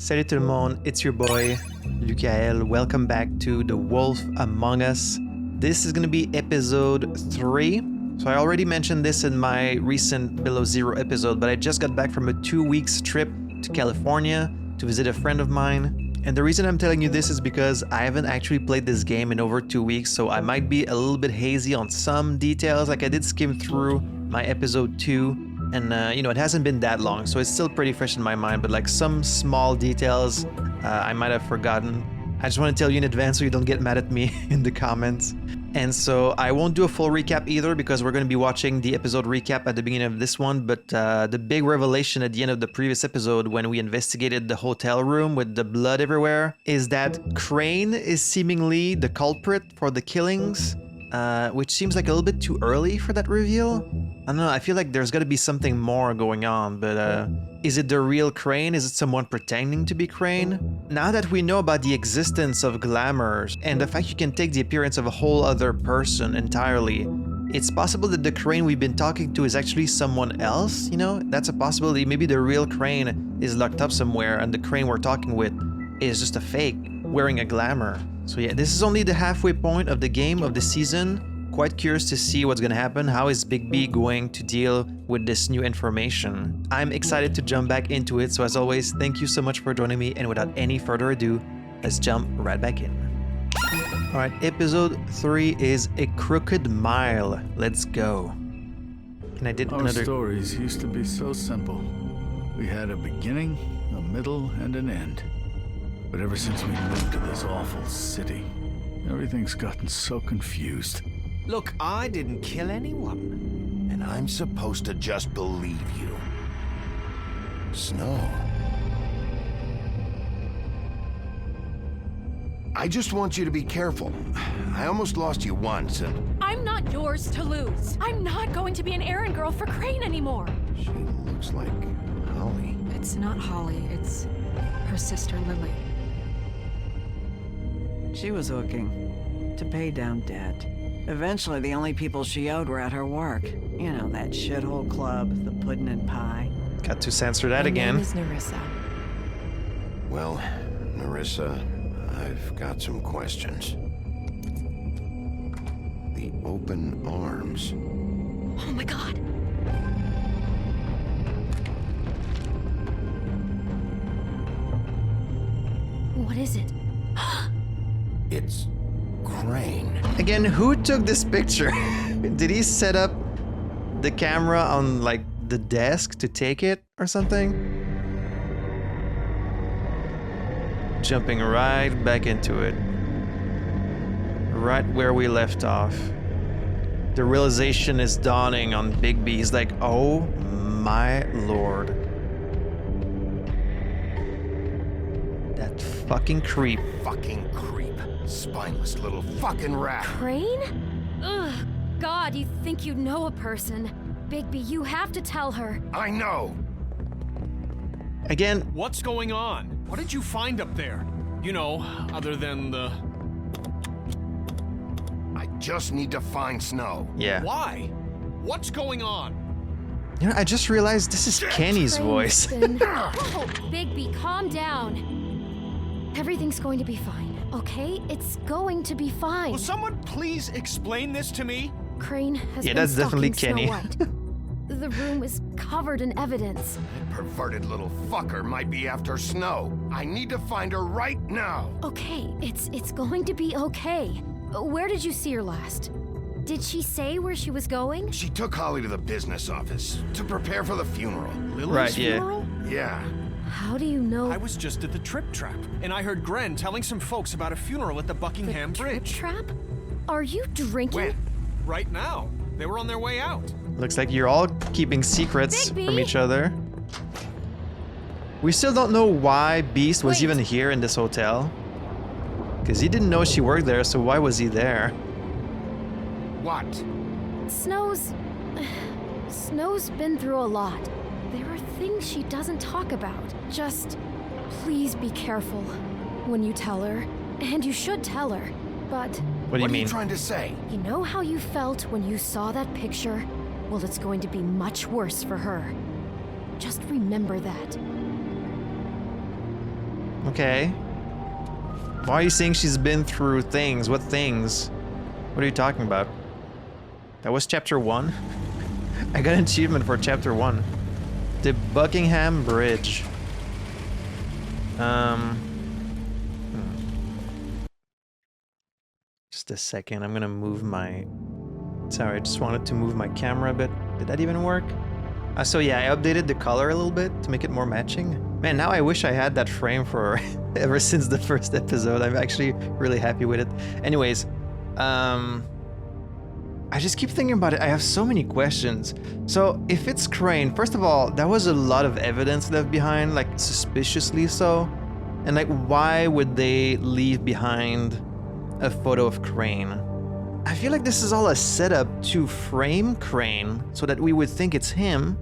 Salut tout le monde, it's your boy, Lukael. Welcome back to The Wolf Among Us. This is gonna be episode 3. So I already mentioned this in my recent Below Zero episode, but I just got back from a 2-week trip to California to visit a friend of mine. And the reason I'm telling you this is because I haven't actually played this game in over 2 weeks, so I might be a little bit hazy on some details. Like I did skim through my episode 2, and it hasn't been that long, so it's still pretty fresh in my mind, but like some small details I might have forgotten. I just want to tell you in advance so you don't get mad at me in the comments. And so I won't do a full recap either because we're going to be watching the episode recap at the beginning of this one, but the big revelation at the end of the previous episode when we investigated the hotel room with the blood everywhere is that Crane is seemingly the culprit for the killings, which seems like a little bit too early for that reveal. I don't know, I feel like there's got to be something more going on, but is it the real Crane? Is it someone pretending to be Crane? Now that we know about the existence of glamours and the fact you can take the appearance of a whole other person entirely, it's possible that the Crane we've been talking to is actually someone else, That's a possibility. Maybe the real Crane is locked up somewhere and the Crane we're talking with is just a fake, wearing a glamour. So yeah, this is only the halfway point of the game, of the season. Quite curious to see what's gonna happen. How is Bigby going to deal with this new information? I'm excited to jump back into it, so as always, thank you so much for joining me, and without any further ado, let's jump right back in. Alright, episode 3 is A Crooked Mile. Let's go. And I did Our another... stories used to be so simple. We had a beginning, a middle, and an end. But ever since we moved to this awful city, everything's gotten so confused. Look, I didn't kill anyone. And I'm supposed to just believe you. Snow. I just want you to be careful. I almost lost you once, and... I'm not yours to lose. I'm not going to be an errand girl for Crane anymore. She looks like Holly. It's not Holly, it's her sister Lily. She was looking to pay down debt. Eventually, the only people she owed were at her work. You know, that shithole club, the pudding and pie. Got to censor that again. My name is Nerissa. Well, Nerissa, I've got some questions. The open arms. Oh my god. What is it? It's Crane. Again, who took this picture? Did he set up the camera on like the desk to take it or something? Jumping right back into it. Right where we left off. The realization is dawning on Bigby. He's like, oh my lord. That fucking creep. Fucking creep. Spineless little fucking rat. Crane? Ugh. God, you think you know a person. Bigby, you have to tell her. I know. Again, What's going on? What did you find up there? Other than the... I just need to find Snow. yeah. Why? What's going on? I just realized this is Kenny's Crane's voice. been- Oh, Bigby, calm down. Everything's going to be fine, okay? It's going to be fine. Will someone please explain this to me? Crane has Yeah, been that's definitely stalking Kenny. Snow White. The room is covered in evidence. That perverted little fucker might be after Snow. I need to find her right now. Okay, it's going to be okay. Where did you see her last? Did she say where she was going? She took Holly to the business office to prepare for the funeral. Lily's Right, yeah. funeral? Yeah. How do you know? I was just at the Trip Trap, and I heard Gren telling some folks about a funeral at the the Buckingham trip Bridge. trap? Are you drinking? When? Right now. They were on their way out. Looks like you're all keeping secrets Bigby! from each other. We still don't know why Beast was Wait. even here in this hotel. Because he didn't know she worked there, so why was he there? What? Snow's been through a lot. There are things she doesn't talk about. Just please be careful when you tell her. And you should tell her. But What do you What are mean? you trying to say? you know how you felt when you saw that picture? Well, it's going to be much worse for her. Just remember that. Okay. Why are you saying she's been through things? What things? What are you talking about? That was chapter 1? I got an achievement for chapter 1. The Buckingham Bridge. Just a second, I'm gonna move my... Sorry, I just wanted to move my camera a bit. Did that even work? So yeah, I updated the color a little bit to make it more matching. Man, now I wish I had that frame for ever since the first episode. I'm actually really happy with it. Anyways, I just keep thinking about it. I have so many questions. So if it's Crane, first of all, there was a lot of evidence left behind, like suspiciously so. And like, why would they leave behind a photo of Crane? I feel like this is all a setup to frame Crane so that we would think it's him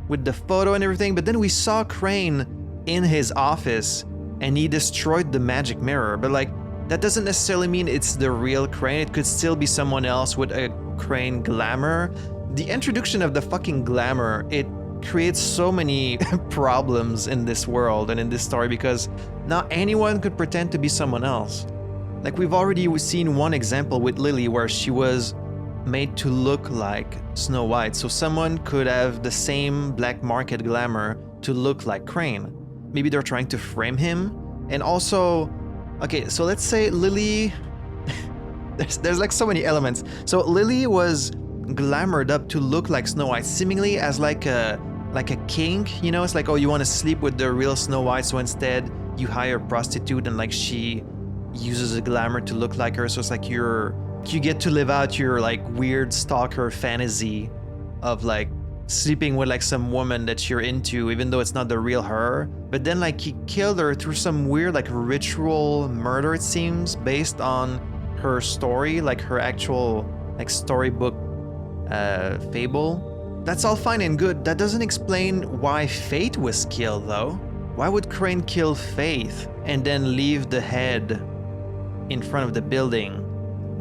with the photo and everything, but then we saw Crane in his office and he destroyed the magic mirror. But like, that doesn't necessarily mean it's the real Crane. It could still be someone else with a Crane glamour. The introduction of the fucking glamour, it creates so many problems in this world and in this story because now anyone could pretend to be someone else. Like, we've already seen one example with Lily where she was made to look like Snow White. So someone could have the same black market glamour to look like Crane. Maybe they're trying to frame him. And also, okay, so let's say Lily... there's like so many elements. So Lily was glamored up to look like Snow White, seemingly as like a king, you know? It's like, oh, you want to sleep with the real Snow White, so instead you hire a prostitute and like she uses a glamour to look like her. So it's like you get to live out your like weird stalker fantasy of like sleeping with like some woman that you're into, even though it's not the real her. But then like he killed her through some weird like ritual murder, it seems, based on her story, like her actual like storybook fable. That's all fine and good. That doesn't explain why Faith was killed though. Why would Crane kill Faith and then leave the head in front of the building?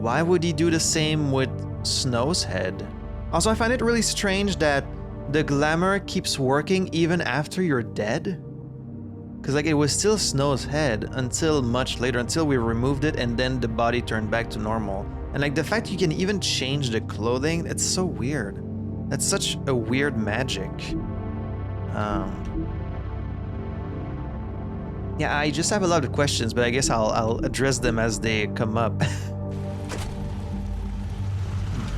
Why would he do the same with Snow's head? Also, I find it really strange that the glamour keeps working even after you're dead. Because like it was still Snow's head until much later, until we removed it and then the body turned back to normal. And like the fact you can even change the clothing, it's so weird. That's such a weird magic. Yeah, I just have a lot of questions, but I guess I'll address them as they come up.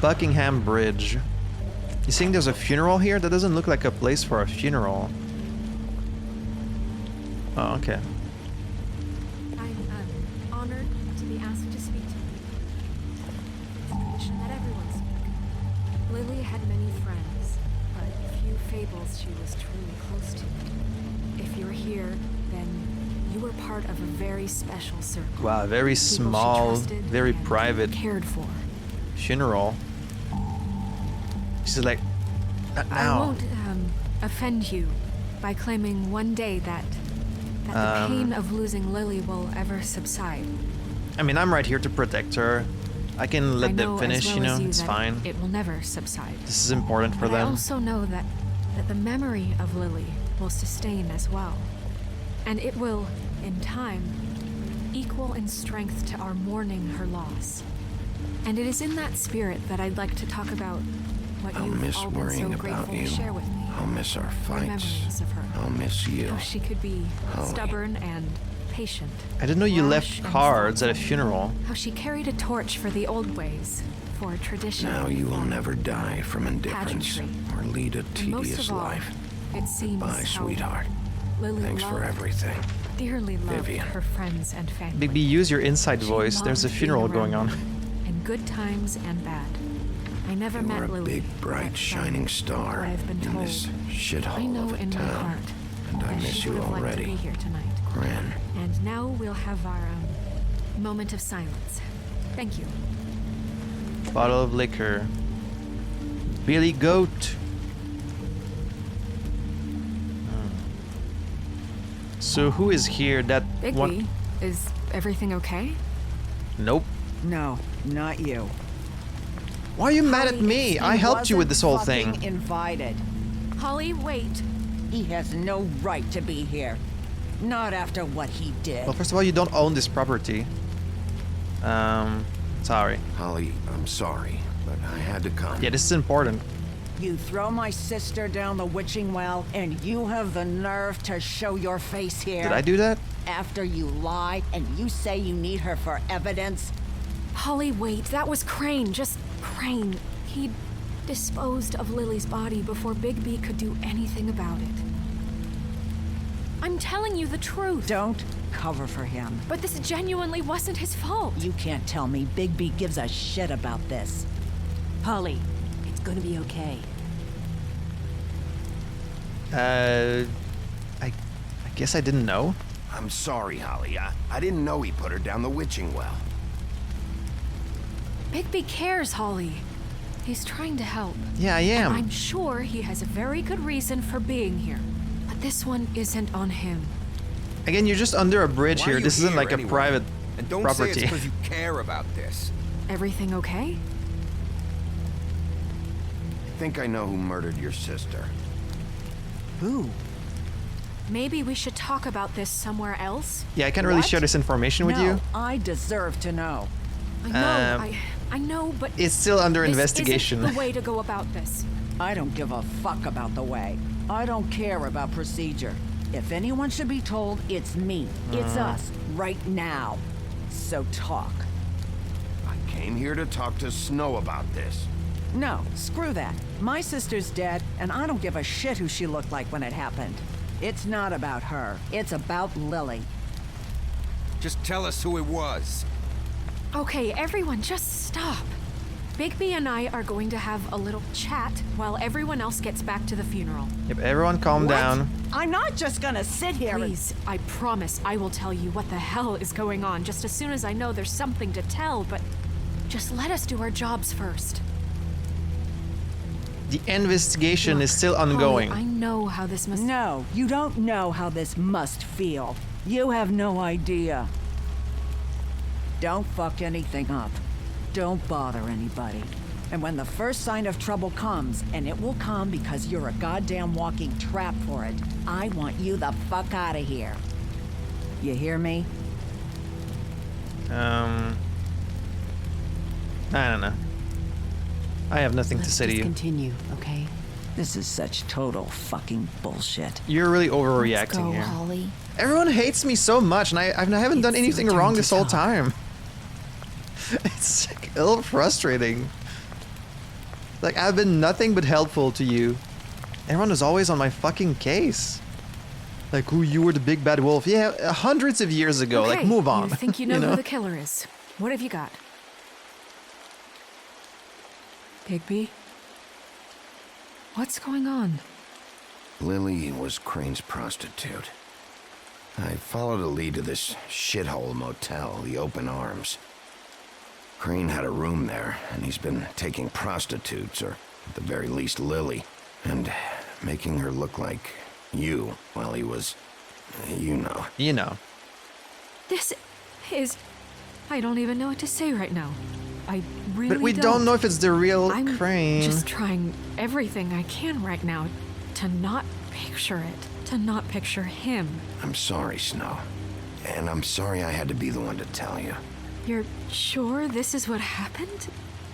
Buckingham Bridge. You think there's a funeral here? That doesn't look like a place for a funeral. Oh, okay. I'm honored to be asked to speak to you. It's a tradition that everyone speaks. Lily had many friends, but few fables she was truly close to. If you're here, then you were part of a very special circle. Wow, very People she small, trusted very and private cared for. funeral. She's like, not now. I won't offend you by claiming one day that the pain of losing Lily will ever subside. I mean, I'm right here to protect her. I can let them I know finish, as well you know, as you it's that fine. It will never subside. This is important for But I them. also know that the memory of Lily will sustain as well. And it will, in time, equal in strength to our mourning her loss. And it is in that spirit that I'd like to talk about what I'll you've miss all been worrying so about grateful you. to share with me. I'll miss our The fights. memories of her. I'll miss you. How she could be Holly. stubborn and patient. I didn't know you rash left and cards at a thoughtful. funeral. How she carried a torch for the old ways, for a tradition. Now you will never die from indifference Pageantry. or lead a And most tedious of all, life. it seems Bye, how sweetheart. Lily Thanks for loved, everything. dearly loved Vivian. her friends and family. Bigby, use your inside She voice. There's a loved funeral being going around on. them, in good times and bad. I never You met are a Lily. big, bright, but shining star what I've been in told, this I shithole know of a in my town. heart And I that miss she you would have liked to be already. here tonight. Gran. And now we'll have our moment of silence. Thank you. Bottle of liquor. Billy Goat. So who is here? That one? Bigby, is everything okay? Nope. No, not you. Why are you mad at me? He I helped you with wasn't this whole fucking thing. Invited. Holly, wait. He has no right to be here. Not after what he did. Well, first of all, you don't own this property. Sorry. Holly, I'm sorry, but I had to come. Yeah, this is important. You throw my sister down the witching well, and you have the nerve to show your face here. Did I do that? After you lie and you say you need her for evidence? Holly, wait. That was Crane. Just Crane. He disposed of Lily's body before Bigby could do anything about it. I'm telling you the truth. Don't cover for him. But this genuinely wasn't his fault. You can't tell me Bigby gives a shit about this. Holly, it's gonna be okay. I guess I didn't know. I'm sorry, Holly. I didn't know he put her down the witching well. Bigby cares, Holly. He's trying to help. Yeah, I am. And I'm sure he has a very good reason for being here. But this one isn't on him. Again, you're just under a bridge Why here. are you This isn't like anyway? a private And don't property. say it's because you care about this. Everything okay? I think I know who murdered your sister. Who? Maybe we should talk about this somewhere else? Yeah, I can't really What? share this information with No, you. I deserve to know. I know, Um, I know, but It's still under this investigation. isn't the way to go about this. I don't give a fuck about the way. I don't care about procedure. If anyone should be told, it's me. It's us, right now. So talk. I came here to talk to Snow about this. No, screw that. My sister's dead, and I don't give a shit who she looked like when it happened. It's not about her. It's about Lily. Just tell us who it was. Okay, everyone, just stop. Bigby and I are going to have a little chat while everyone else gets back to the funeral. Yep, everyone calm What? down. I'm not just gonna sit here Please, I promise I will tell you what the hell is going on just as soon as I know there's something to tell, but just let us do our jobs first. The investigation is still Holly, ongoing. I know how this must... No, you don't know how this must feel. You have no idea. Don't fuck anything up. Don't bother anybody. And when the first sign of trouble comes, and it will come because you're a goddamn walking trap for it, I want you the fuck out of here. You hear me? I don't know. I have nothing to Let's say to just you. continue, okay? This is such total fucking bullshit. You're really Let's overreacting go, here. Holly. Everyone hates me so much, and I haven't done It's anything your wrong turn this to whole talk. time. It's like, a little frustrating. Like, I've been nothing but helpful to you. Everyone is always on my fucking case. Like, who, you were the big bad wolf? Yeah, hundreds of years ago. Okay, Like, move on. You think you know who the killer is. What have you got? Bigby? What's going on? Lily was Crane's prostitute. I followed a lead to this shithole motel, the Open Arms. Crane had a room there, and he's been taking prostitutes, or at the very least Lily, and making her look like you while he was, you know. You know. This is... I don't even know what to say right now. I really But we don't know if it's the real I'm Crane. just trying everything I can right now to not picture it. To not picture him. I'm sorry, Snow. And I'm sorry I had to be the one to tell you. You're sure this is what happened?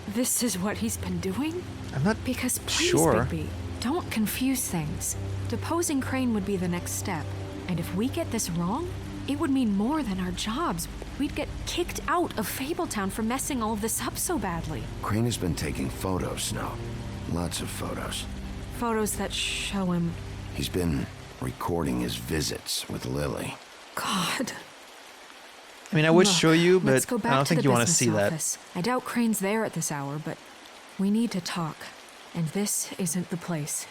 This is what he's been doing? I'm not Because please, sure. Bigby, don't confuse things. Deposing Crane would be the next step. And if we get this wrong, it would mean more than our jobs. We'd get kicked out of Fabletown for messing all of this up so badly. Crane has been taking photos, Snow. Lots of photos. Photos that show him... He's been recording his visits with Lily. God. I mean, I would Look, show you, let's but go I back don't to think the you want to business see that. office. I doubt Crane's there at this hour, but we need to talk. And this isn't the place.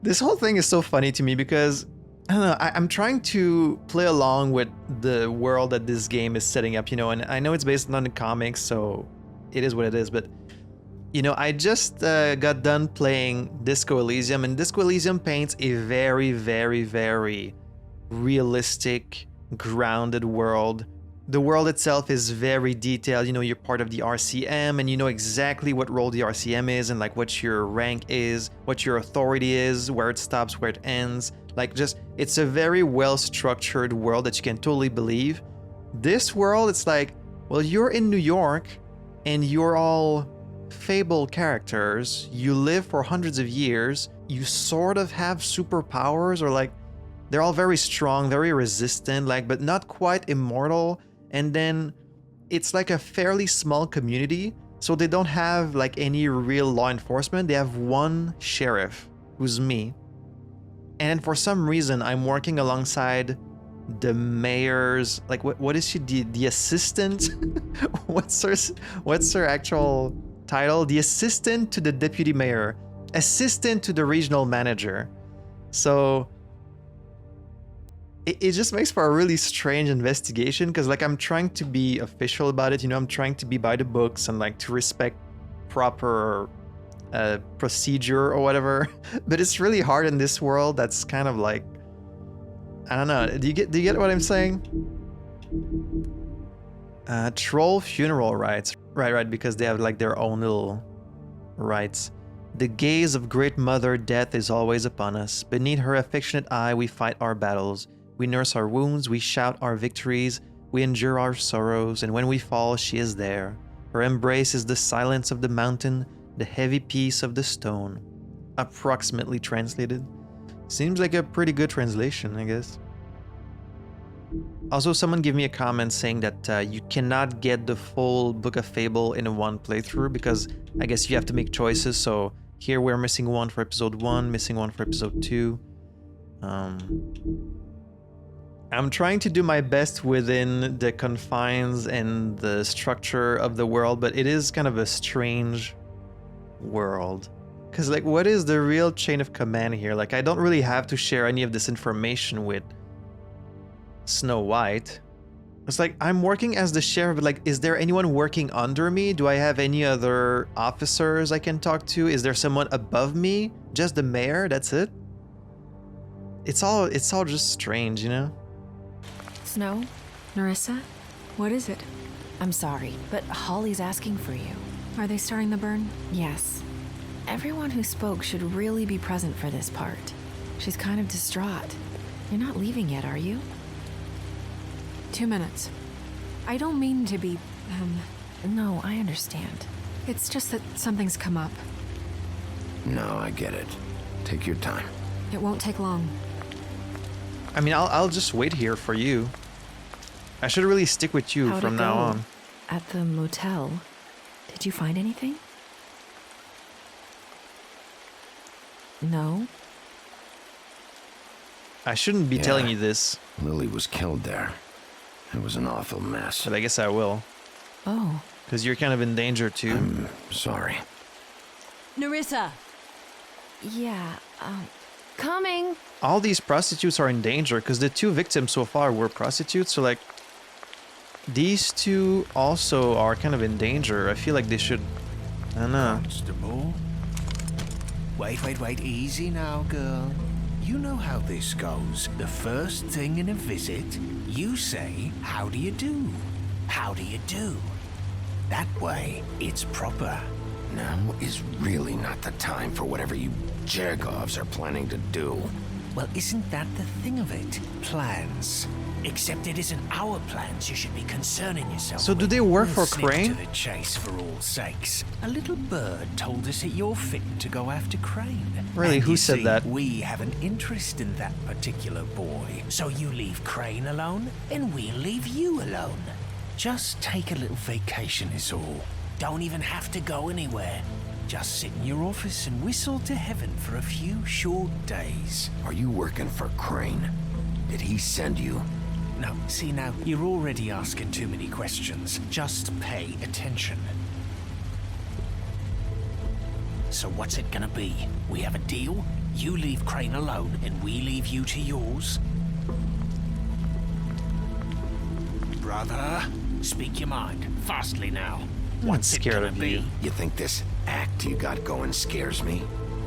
This whole thing is so funny to me because, I don't know, I'm trying to play along with the world that this game is setting up, you know, and I know it's based on the comics, so it is what it is, but, you know, I just got done playing Disco Elysium, and Disco Elysium paints a very, very, very realistic, grounded world. The world itself is very detailed. You know, you're part of the RCM and you know exactly what role the RCM is and like what your rank is, what your authority is, where it stops, where it ends. Like, just, it's a very well-structured world that you can totally believe. This world, it's like, well, you're in New York, and you're all fable characters. You live for hundreds of years. You sort of have superpowers, or like, they're all very strong, very resistant, like, but not quite immortal. And then it's like a fairly small community, so they don't have like any real law enforcement. They have one sheriff, who's me. And for some reason, I'm working alongside the mayor's, like, what is she? The assistant? what's her actual title? The assistant to the deputy mayor, assistant to the regional manager. So it just makes for a really strange investigation, because like I'm trying to be official about it, you know, I'm trying to be by the books and like to respect proper procedure or whatever, but it's really hard in this world that's kind of like, I don't know, do you get what I'm saying? Troll funeral rites, right, because they have like their own little rites. The gaze of Great Mother Death is always upon us. Beneath her affectionate eye we fight our battles. We nurse our wounds, we shout our victories, we endure our sorrows, and when we fall, she is there. Her embrace is the silence of the mountain, the heavy peace of the stone. Approximately translated. Seems like a pretty good translation, I guess. Also, someone gave me a comment saying that you cannot get the full Book of Fable in one playthrough, because I guess you have to make choices. So here we're missing one for episode 1, missing one for episode 2. I'm trying to do my best within the confines and the structure of the world, but it is kind of a strange world. Because, like, what is the real chain of command here? Like, I don't really have to share any of this information with Snow White. It's like, I'm working as the sheriff, but, like, is there anyone working under me? Do I have any other officers I can talk to? Is there someone above me? Just the mayor? That's it? It's all just strange, you know? Snow? Nerissa? What is it? I'm sorry, but Holly's asking for you. Are they starting the burn? Yes. Everyone who spoke should really be present for this part. She's kind of distraught. You're not leaving yet, are you? 2 minutes. I don't mean to be, No, I understand. It's just that something's come up. No, I get it. Take your time. It won't take long. I mean, I'll just wait here for you. I should really stick with you How'd from it now go? on. At the motel, did you find anything? No? I shouldn't be Yeah. telling you this, Lily was killed there. It was an awful mess. but I guess I will. Oh. Because you're kind of in danger too. I'm sorry. Nerissa! Yeah, coming. All these prostitutes are in danger because the 2 victims so far were prostitutes. So, like, these 2 also are kind of in danger. I feel like they should, I don't know. Constable. Wait. Easy now, girl. You know how this goes. The first thing in a visit, you say, how do you do? How do you do? That way, it's proper. Now is really not the time for whatever you jerk-offs are planning to do. Well, isn't that the thing of it? Plans. Except it isn't our plans you should be concerning yourself So do with. they work We'll for stick Crane? to the chase for all sakes. A little bird told us that you're fitting to go after Crane. Really, And who you said see, that? We have an interest in that particular boy. So you leave Crane alone, and we'll leave you alone. Just take a little vacation is all. Don't even have to go anywhere. Just sit in your office and whistle to heaven for a few short days. Are you working for Crane? Did he send you? No, see now, you're already asking too many questions. Just pay attention. So what's it gonna be? We have a deal? You leave Crane alone and we leave you to yours? Brother, speak your mind. Fastly now. What's it scared gonna of be? you. You think this act you got going scares me?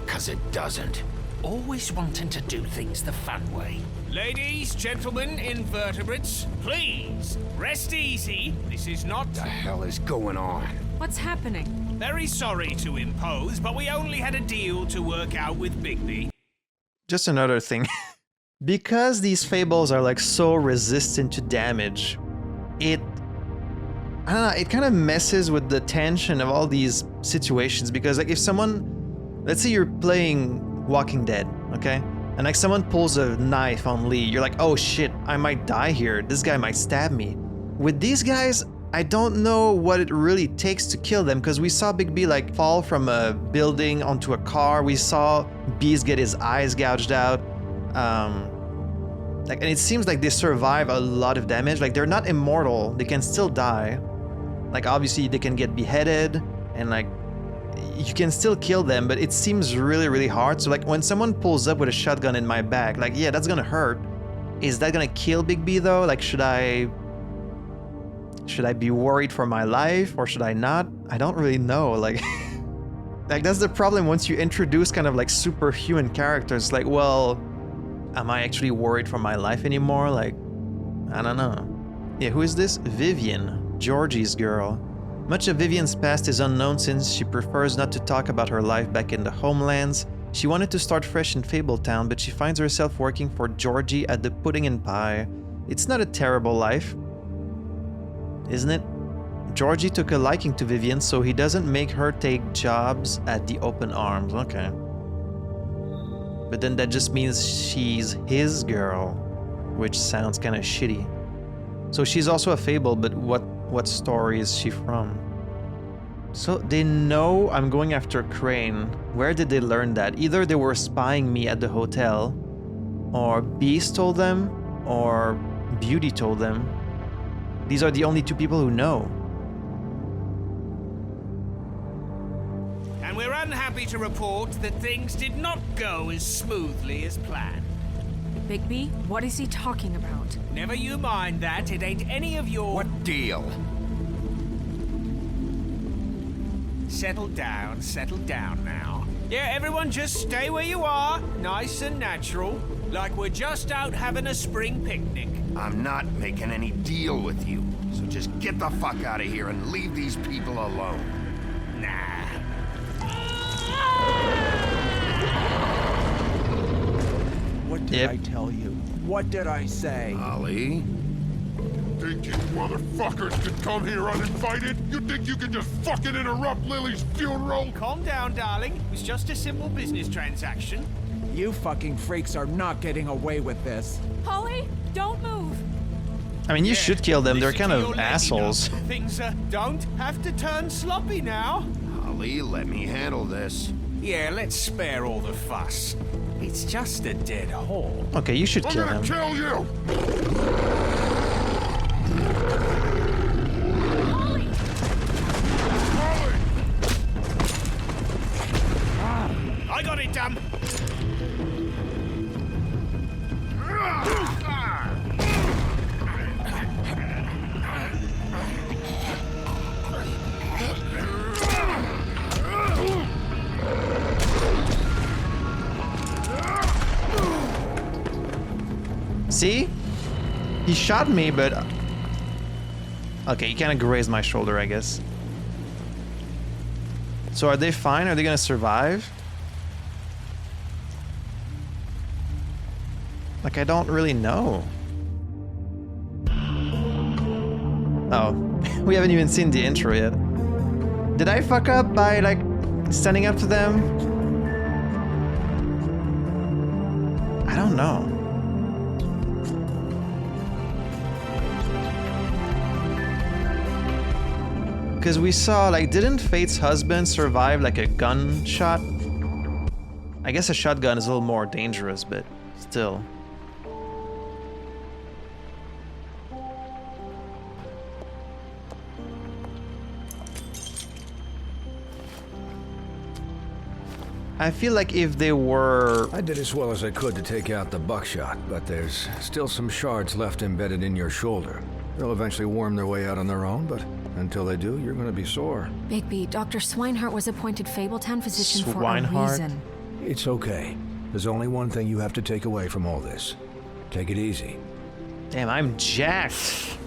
'Cause it doesn't. Always wanting to do things the fun way. Ladies, gentlemen, invertebrates, please, rest easy. This is not... The hell is going on? What's happening? Very sorry to impose, but we only had a deal to work out with Bigby. Just another thing. because these fables are like so resistant to damage, I don't know, it kind of messes with the tension of all these situations, because like if someone, let's say you're playing Walking Dead, okay? And like someone pulls a knife on Lee, you're like, oh shit, I might die here. This guy might stab me. With these guys, I don't know what it really takes to kill them, because we saw Bigby like fall from a building onto a car. We saw Beast get his eyes gouged out. And it seems like they survive a lot of damage. Like they're not immortal, they can still die. Like obviously they can get beheaded and like you can still kill them, but it seems really, really hard. So like when someone pulls up with a shotgun in my back, like yeah, that's gonna hurt. Is that gonna kill Bigby though? Like should I be worried for my life or should I not? I don't really know. Like like that's the problem once you introduce kind of like superhuman characters. Like, well, am I actually worried for my life anymore? Like, I don't know. Yeah, who is this? Vivian, Georgie's girl. Much of Vivian's past is unknown since she prefers not to talk about her life back in the homelands. She wanted to start fresh in Fabletown, but she finds herself working for Georgie at the Pudding and Pie. It's not a terrible life, isn't it? Georgie took a liking to Vivian, so he doesn't make her take jobs at the Open Arms. Okay. But then that just means she's his girl, which sounds kind of shitty. So she's also a Fable, but what story is she from? So they know I'm going after Crane. Where did they learn that? Either they were spying me at the hotel, or Beast told them, or Beauty told them. These are the only two people who know. And we're unhappy to report that things did not go as smoothly as planned. Bigby, what is he talking about? Never you mind that, it ain't any of your... What deal? Settle down now. Yeah, everyone just stay where you are, nice and natural, like we're just out having a spring picnic. I'm not making any deal with you, so just get the fuck out of here and leave these people alone. Nah. What did I tell you? What did I say? Ollie? Think you motherfuckers could come here uninvited? You think you can just fucking interrupt Lily's funeral? Calm down, darling. It was just a simple business transaction. You fucking freaks are not getting away with this. Holly, don't move. I mean, you should kill them. They're Listen kind to of your lady, assholes. no. Things don't have to turn sloppy now. Ollie, let me handle this. Yeah, let's spare all the fuss. It's just a dead hole. Okay, you should I'm kill gonna him. kill you! Holly! Holly! I got it done. See? He shot me, but... Okay, he kind of grazed my shoulder, I guess. So are they fine? Are they gonna survive? Like, I don't really know. Oh, we haven't even seen the intro yet. Did I fuck up by, like, standing up to them? I don't know. Because we saw, like, didn't Fate's husband survive, like, a gunshot? I guess a shotgun is a little more dangerous, but still. I feel like if they were... I did as well as I could to take out the buckshot, but there's still some shards left embedded in your shoulder. They'll eventually worm their way out on their own, but until they do, you're going to be sore. Bigby, Dr. Swinehart was appointed Fabletown physician for a Swinehart? reason. It's okay. There's only one thing you have to take away from all this. Take it easy. Damn, I'm jacked.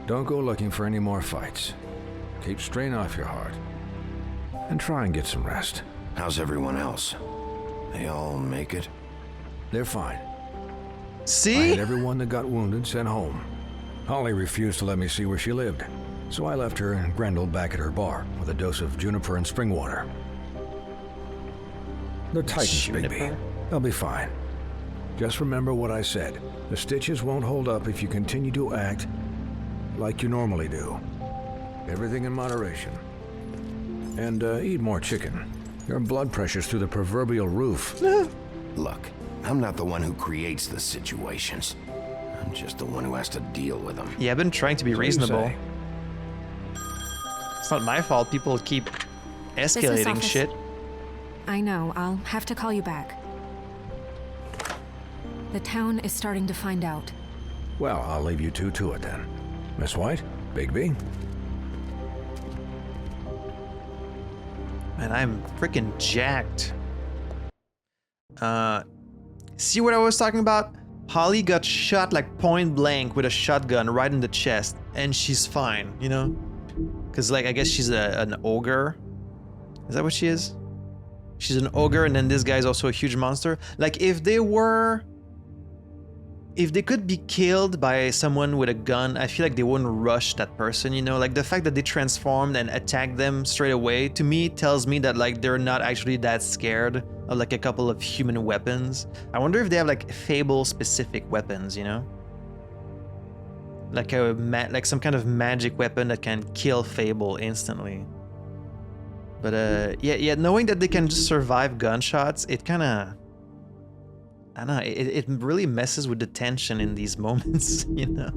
Don't go looking for any more fights. Keep strain off your heart. And try and get some rest. How's everyone else? They all make it? They're fine. See? I had everyone that got wounded sent home. Holly refused to let me see where she lived, so I left her and Grendel back at her bar with a dose of juniper and spring water. They're Titans, Bigby. They'll be fine. Just remember what I said. The stitches won't hold up if you continue to act like you normally do. Everything in moderation. And eat more chicken. Your blood pressure's through the proverbial roof. Look, I'm not the one who creates the situations. I'm just the one who has to deal with them. Yeah, I've been trying to be reasonable. It's not my fault people keep escalating shit. I know, I'll have to call you back. The town is starting to find out. Well, I'll leave you two to it then. Miss White, Bigby. Man, I'm freaking jacked. See what I was talking about? Holly got shot like point blank with a shotgun right in the chest, and she's fine, you know? Because, like, I guess she's an ogre. Is that what she is? She's an ogre, and then this guy's also a huge monster. Like, if they could be killed by someone with a gun, I feel like they wouldn't rush that person, you know? Like, the fact that they transformed and attacked them straight away, to me, tells me that, like, they're not actually that scared of, like, a couple of human weapons. I wonder if they have, like, Fable-specific weapons, you know? Like, like some kind of magic weapon that can kill Fable instantly. But, yeah, knowing that they can just survive gunshots, it kind of... I don't know, it really messes with the tension in these moments, you know?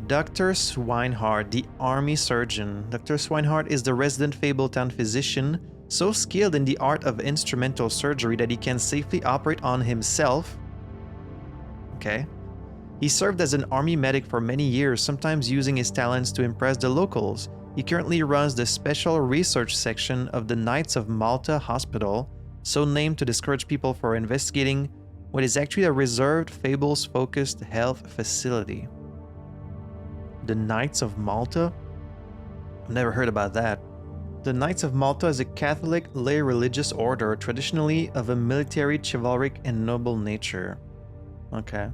Dr. Swinehart, the army surgeon. Dr. Swinehart is the resident Fabletown physician, so skilled in the art of instrumental surgery that he can safely operate on himself. Okay. He served as an army medic for many years, sometimes using his talents to impress the locals. He currently runs the special research section of the Knights of Malta Hospital, so named to discourage people for investigating what is actually a reserved Fables-focused health facility. The Knights of Malta? I've never heard about that. The Knights of Malta is a Catholic lay religious order, traditionally of a military, chivalric, and noble nature. Okay.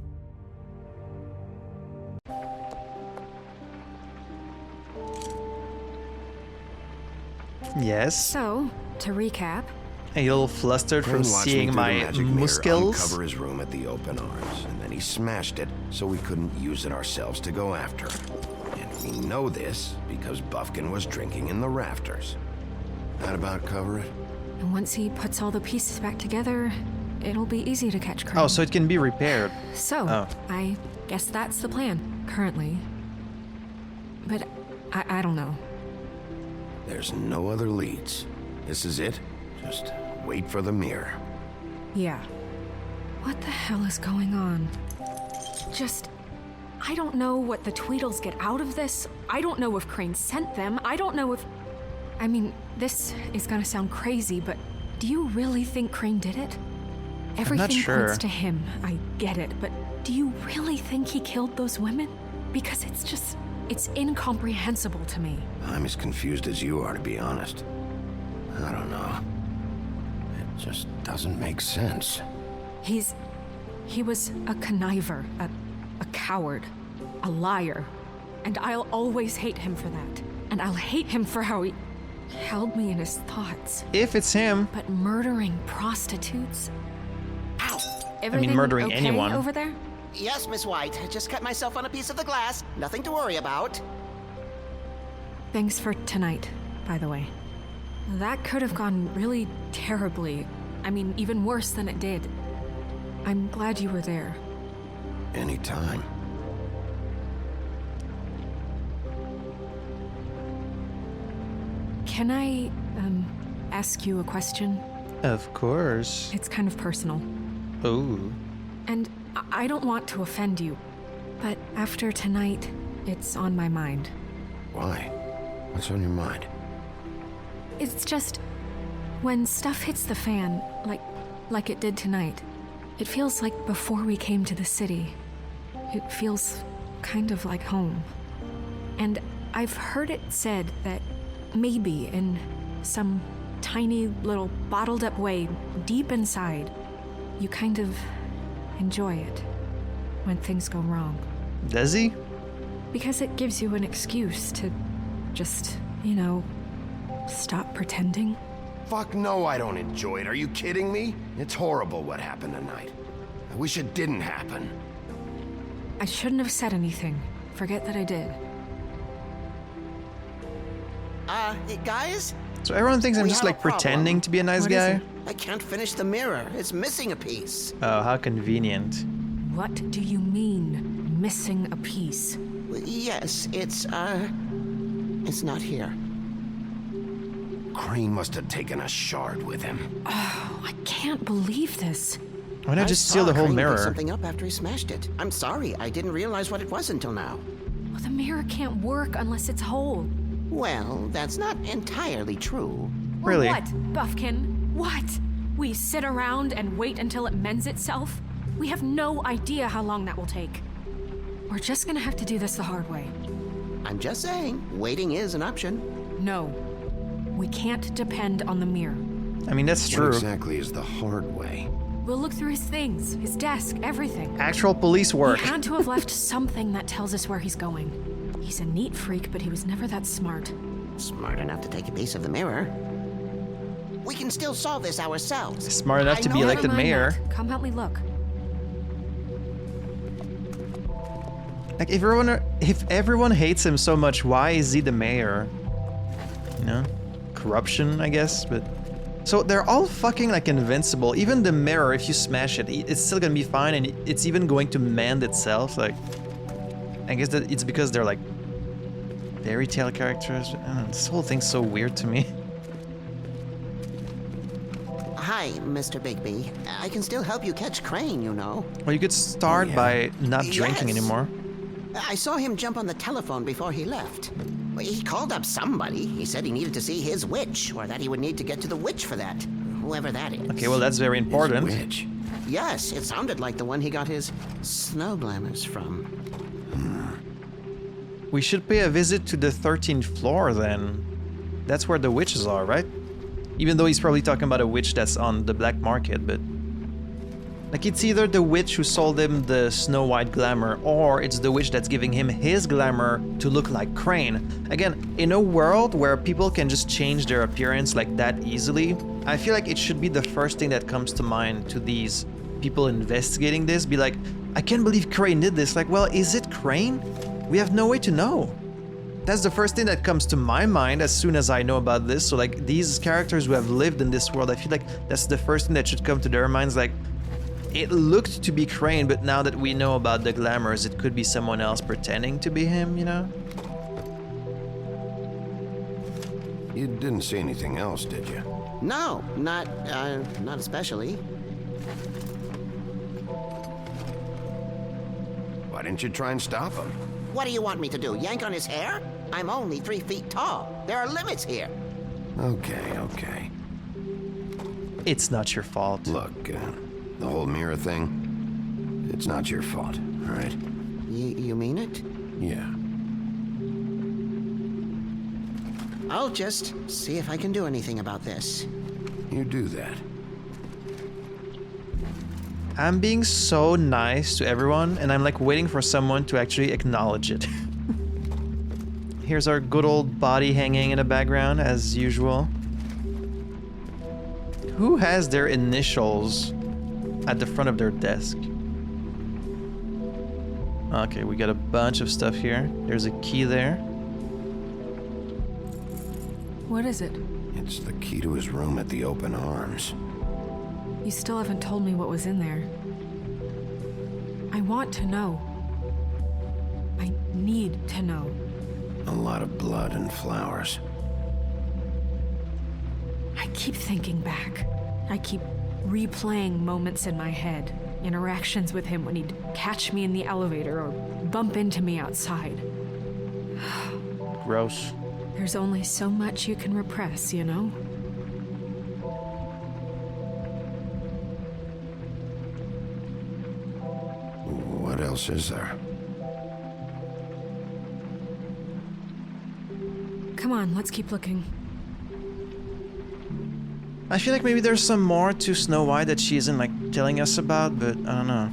Yes? So, to recap... A little flustered from seeing my muscles. Uncover his room at the open arms, and then he smashed it so we couldn't use it ourselves to go after him. And we know this because Buffkin was drinking in the rafters. That about cover it? And once he puts all the pieces back together, it'll be easy to catch Crane. Oh, so it can be repaired. So, I guess that's the plan, currently. But I don't know. There's no other leads. This is it. Just wait for the mirror. Yeah. What the hell is going on? I don't know what the Tweedles get out of this. I don't know if Crane sent them. I don't know if... I mean, this is gonna sound crazy, but do you really think Crane did it? Everything points to him, I get it, but do you really think he killed those women? Because it's incomprehensible to me. I'm as confused as you are, to be honest. I don't know. It just doesn't make sense. He was a conniver, a coward, a liar. And I'll always hate him for that. And I'll hate him for how he held me in his thoughts. If it's him. But murdering prostitutes? Ow! Everything murdering okay anyone. Over there? Yes, Miss White. Just cut myself on a piece of the glass. Nothing to worry about. Thanks for tonight, by the way. That could have gone really terribly. I mean, even worse than it did. I'm glad you were there. Anytime. Can I, ask you a question? Of course. It's kind of personal. Oh. And I don't want to offend you, but after tonight, it's on my mind. Why? What's on your mind? It's just, when stuff hits the fan, like it did tonight, it feels like before we came to the city. It feels kind of like home. And I've heard it said that maybe in some tiny little bottled up way deep inside, you kind of enjoy it when things go wrong. Does he? Because it gives you an excuse to just, you know, stop pretending. Fuck no, I don't enjoy it. Are you kidding me? It's horrible what happened tonight. I wish it didn't happen. I shouldn't have said anything. Forget that I did. Guys? So everyone thinks I'm We just have a like pretending problem. to be a nice What is guy? it? I can't finish the mirror. It's missing a piece. Oh, how convenient. What do you mean, missing a piece? Yes, it's not here. Crane must have taken a shard with him. Oh, I can't believe this. Why not just I steal saw the whole Crane pick mirror? something up after he smashed it. I'm sorry, I didn't realize what it was until now. Well, the mirror can't work unless it's whole. Well, that's not entirely true. Well, Really? what, Buffkin? What? We sit around and wait until it mends itself? We have no idea how long that will take. We're just gonna have to do this the hard way. I'm just saying, waiting is an option. No. We can't depend on the mirror. I mean, that's What true. exactly is the hard way? We'll look through his things, his desk, everything. Actual police work. He had to have left something that tells us where he's going. He's a neat freak, but he was never that smart. Smart enough to take a piece of the mirror. We can still solve this ourselves. Smart enough to be know- elected Never mind mayor. that. Come help me look. Like, if everyone hates him so much, why is he the mayor? You know? Corruption, I guess, but... So they're all fucking, like, invincible. Even the mirror, if you smash it, it's still gonna be fine, and it's even going to mend itself. Like, I guess that it's because they're, like, fairy tale characters. I don't know, this whole thing's so weird to me. Hi, Mr. Bigby. I can still help you catch Crane, you know. Well, you could start by not drinking Yes. anymore. I saw him jump on the telephone before he left. He called up somebody. He said he needed to see his witch, or that he would need to get to the witch for that. Whoever that is. Okay, well, that's very important. Which? Yes, it sounded like the one he got his snow glamours from. We should pay a visit to the 13th floor, then. That's where the witches are, right? Even though he's probably talking about a witch that's on the black market, but... Like, it's either the witch who sold him the Snow White glamour, or it's the witch that's giving him his glamour to look like Crane. Again, in a world where people can just change their appearance like that easily, I feel like it should be the first thing that comes to mind to these people investigating this. Be like, I can't believe Crane did this. Like, well, is it Crane? We have no way to know. That's the first thing that comes to my mind as soon as I know about this. So, like, these characters who have lived in this world, I feel like that's the first thing that should come to their minds. Like, it looked to be Crane, but now that we know about the glamours, it could be someone else pretending to be him, you know? You didn't see anything else, did you? No, not especially. Why didn't you try and stop him? What do you want me to do, yank on his hair? I'm only 3 feet tall. There are limits here. Okay. It's not your fault. Look, the whole mirror thing, it's not your fault, all right? You mean it? Yeah. I'll just see if I can do anything about this. You do that. I'm being so nice to everyone, and I'm like waiting for someone to actually acknowledge it. Here's our good old body hanging in the background, as usual. Who has their initials at the front of their desk? Okay, we got a bunch of stuff here. There's a key there. What is it? It's the key to his room at the Open Arms. You still haven't told me what was in there. I want to know. I need to know. A lot of blood and flowers. I keep thinking back. I keep replaying moments in my head. Interactions with him when he'd catch me in the elevator or bump into me outside. Gross. There's only so much you can repress, you know? What else is there? Come on, let's keep looking. I feel like maybe there's some more to Snow White that she isn't like telling us about, but I don't know.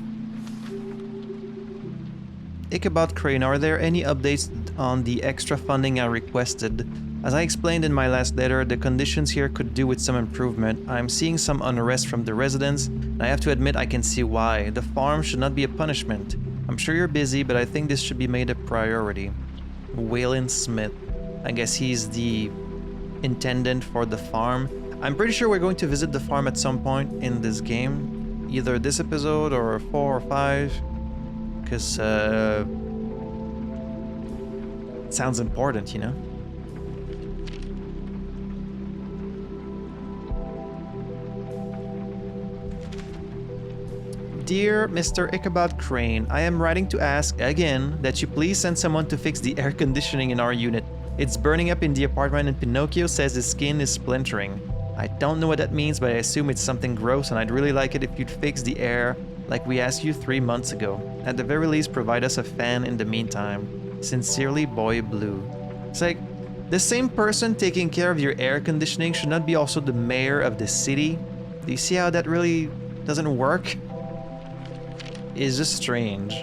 Ichabod Crane, are there any updates on the extra funding I requested? As I explained in my last letter, the conditions here could do with some improvement. I'm seeing some unrest from the residents, and I have to admit I can see why. The farm should not be a punishment. I'm sure you're busy, but I think this should be made a priority. Waylon Smith. I guess he's the intendant for the farm. I'm pretty sure we're going to visit the farm at some point in this game. Either this episode or 4 or 5. Because, it sounds important, you know? Dear Mr. Ichabod Crane, I am writing to ask again that you please send someone to fix the air conditioning in our unit. It's burning up in the apartment and Pinocchio says his skin is splintering. I don't know what that means, but I assume it's something gross and I'd really like it if you'd fix the air like we asked you 3 months ago. At the very least, provide us a fan in the meantime. Sincerely, Boy Blue. It's like, the same person taking care of your air conditioning should not be also the mayor of the city. Do you see how that really doesn't work? It's just strange.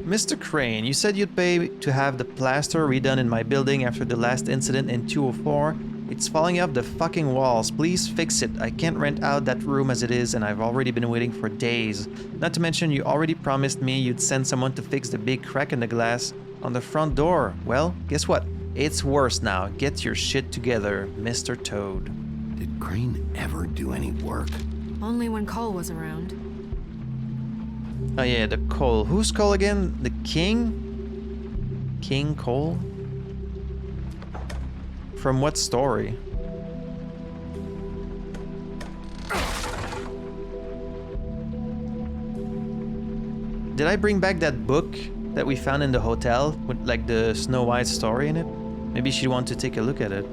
Mr. Crane, you said you'd pay to have the plaster redone in my building after the last incident in 204. It's falling off the fucking walls. Please fix it. I can't rent out that room as it is, and I've already been waiting for days. Not to mention, you already promised me you'd send someone to fix the big crack in the glass on the front door. Well, guess what? It's worse now. Get your shit together, Mr. Toad. Did Crane ever do any work? Only when Cole was around. Oh yeah, the Cole. Who's Cole again? The King? King Cole? From what story? Did I bring back that book that we found in the hotel with like the Snow White story in it? Maybe she'd want to take a look at it.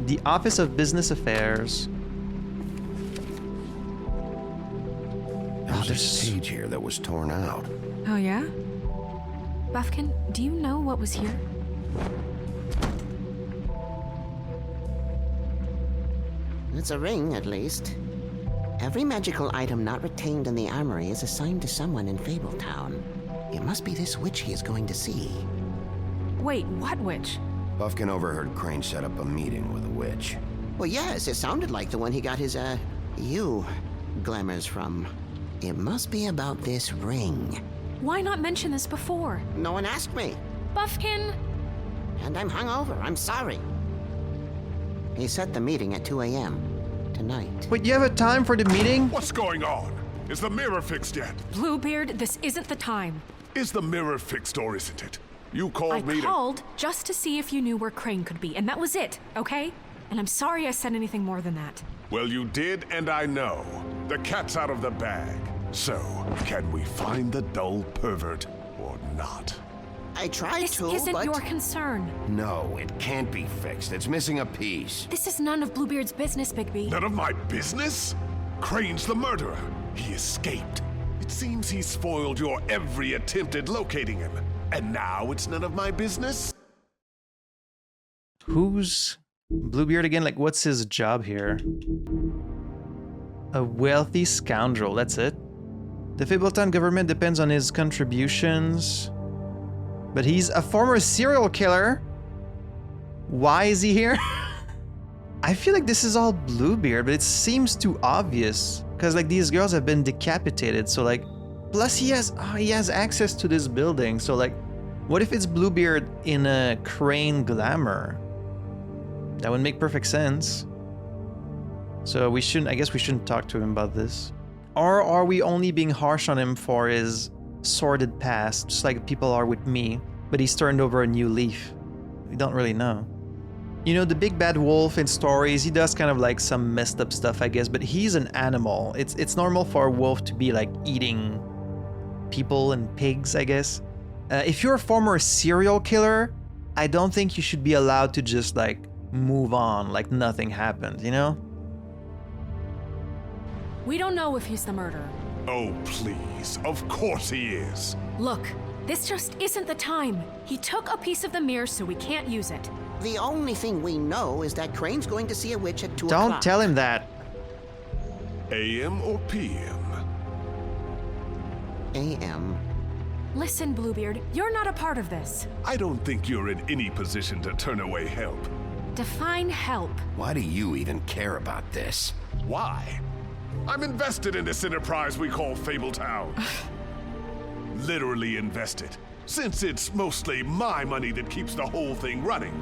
The Office of Business Affairs. There's a stage here that was torn out. Oh yeah? Buffkin, do you know what was here? It's a ring, at least. Every magical item not retained in the armory is assigned to someone in Fabletown. It must be this witch he is going to see. Wait, what witch? Buffkin overheard Crane set up a meeting with a witch. Well, yes, it sounded like the one he got his, glamours from. It must be about this ring. Why not mention this before? No one asked me. Buffkin! And I'm hungover, I'm sorry. He set the meeting at 2 a.m. tonight. Wait, you have a time for the meeting? What's going on? Is the mirror fixed yet? Bluebeard, this isn't the time. Is the mirror fixed or isn't it? You called me I called just to see if you knew where Crane could be, and that was it, okay? And I'm sorry I said anything more than that. Well, you did, and I know. The cat's out of the bag. So, can we find the dull pervert or not? I tried This to, isn't but... your concern. No, it can't be fixed. It's missing a piece. This is none of Bluebeard's business, Bigby. None of my business? Crane's the murderer. He escaped. It seems he spoiled your every attempt at locating him. And now it's none of my business? Who's Bluebeard again? Like, what's his job here? A wealthy scoundrel, that's it. The Fabletown government depends on his contributions. But he's a former serial killer. Why is he here? I feel like this is all Bluebeard, but it seems too obvious. Because like these girls have been decapitated, so like... Plus he has access to this building, so like... What if it's Bluebeard in a Crane glamour? That would make perfect sense. So I guess we shouldn't talk to him about this. Or are we only being harsh on him for his sordid past, just like people are with me, but he's turned over a new leaf? We don't really know. You know, the big bad wolf in stories, he does kind of like some messed up stuff, I guess, but he's an animal. It's normal for a wolf to be like eating people and pigs, I guess. If you're a former serial killer, I don't think you should be allowed to just like move on like nothing happened, you know? We don't know if he's the murderer. Oh, please. Of course he is. Look, this just isn't the time. He took a piece of the mirror, so we can't use it. The only thing we know is that Crane's going to see a witch at 2 o'clock. Don't tell him that. AM or PM? AM. Listen, Bluebeard, you're not a part of this. I don't think you're in any position to turn away help. Define help. Why do you even care about this? Why? I'm invested in this enterprise we call Fabletown. Literally invested, since it's mostly my money that keeps the whole thing running.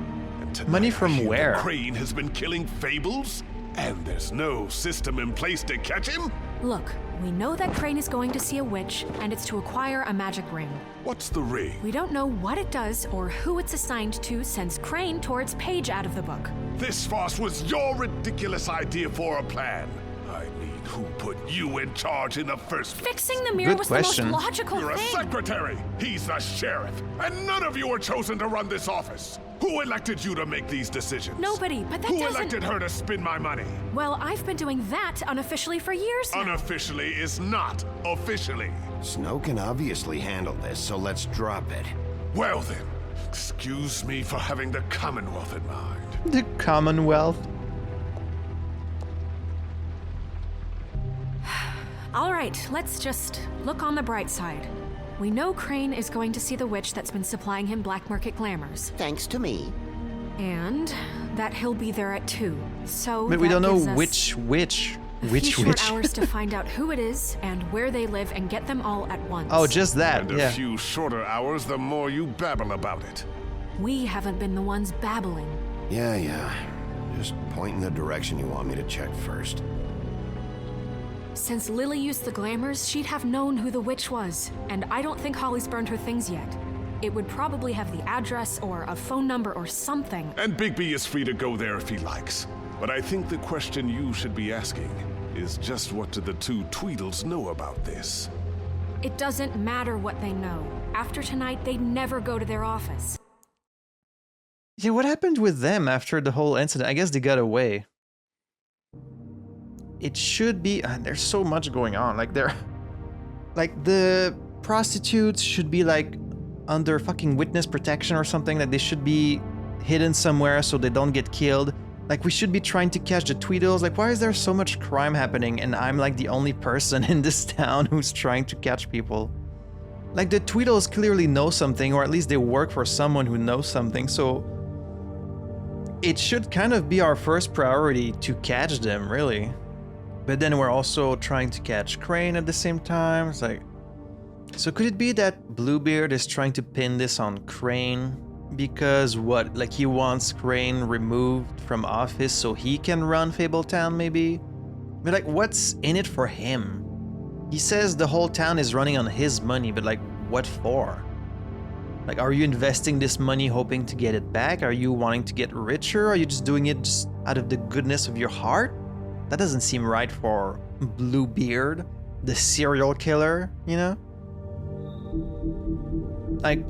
And tonight Money I from hear that where? Crane has been killing fables, and there's no system in place to catch him? Look, we know that Crane is going to see a witch, and it's to acquire a magic ring. What's the ring? We don't know what it does or who it's assigned to since Crane tore its page out of the book. This farce was your ridiculous idea for a plan. I mean, who put you in charge in the first place? Fixing the mirror Good was question. the most logical You're a thing. secretary. He's the sheriff. And none of you were chosen to run this office. Who elected you to make these decisions? Nobody, but that Who doesn't... elected her to spend my money? Well, I've been doing that unofficially for years now. Unofficially is not officially. Snow can obviously handle this, so let's drop it. Well then, excuse me for having the Commonwealth in mind. The Commonwealth. All right, let's just look on the bright side. We know Crane is going to see the witch that's been supplying him black market glamours. Thanks to me. And that he'll be there at 2. So But we that don't know gives us which witch. a Which few witch? short hours to find out who it is and where they live and get them all at once. Oh, just that. And a Yeah. few shorter hours, the more you babble about it. We haven't been the ones babbling. Yeah. Just point in the direction you want me to check first. Since Lily used the glamours, she'd have known who the witch was. And I don't think Holly's burned her things yet. It would probably have the address or a phone number or something. And Bigby is free to go there if he likes. But I think the question you should be asking is just what do the two Tweedles know about this? It doesn't matter what they know. After tonight, they'd never go to their office. Yeah, what happened with them after the whole incident? I guess they got away. It should be... there's so much going on. Like, the prostitutes should be, like, under fucking witness protection or something. Like, they should be hidden somewhere so they don't get killed. Like, we should be trying to catch the Tweedles. Like, why is there so much crime happening and I'm, like, the only person in this town who's trying to catch people? Like, the Tweedles clearly know something, or at least they work for someone who knows something, so... it should kind of be our first priority to catch them, really. But then we're also trying to catch Crane at the same time. It's like... so could it be that Bluebeard is trying to pin this on Crane? Because what? Like, he wants Crane removed from office so he can run Fabletown, maybe? But like, what's in it for him? He says the whole town is running on his money, but like, what for? Like, are you investing this money hoping to get it back? Are you wanting to get richer? Are you just doing it just out of the goodness of your heart? That doesn't seem right for Bluebeard, the serial killer, you know? Like,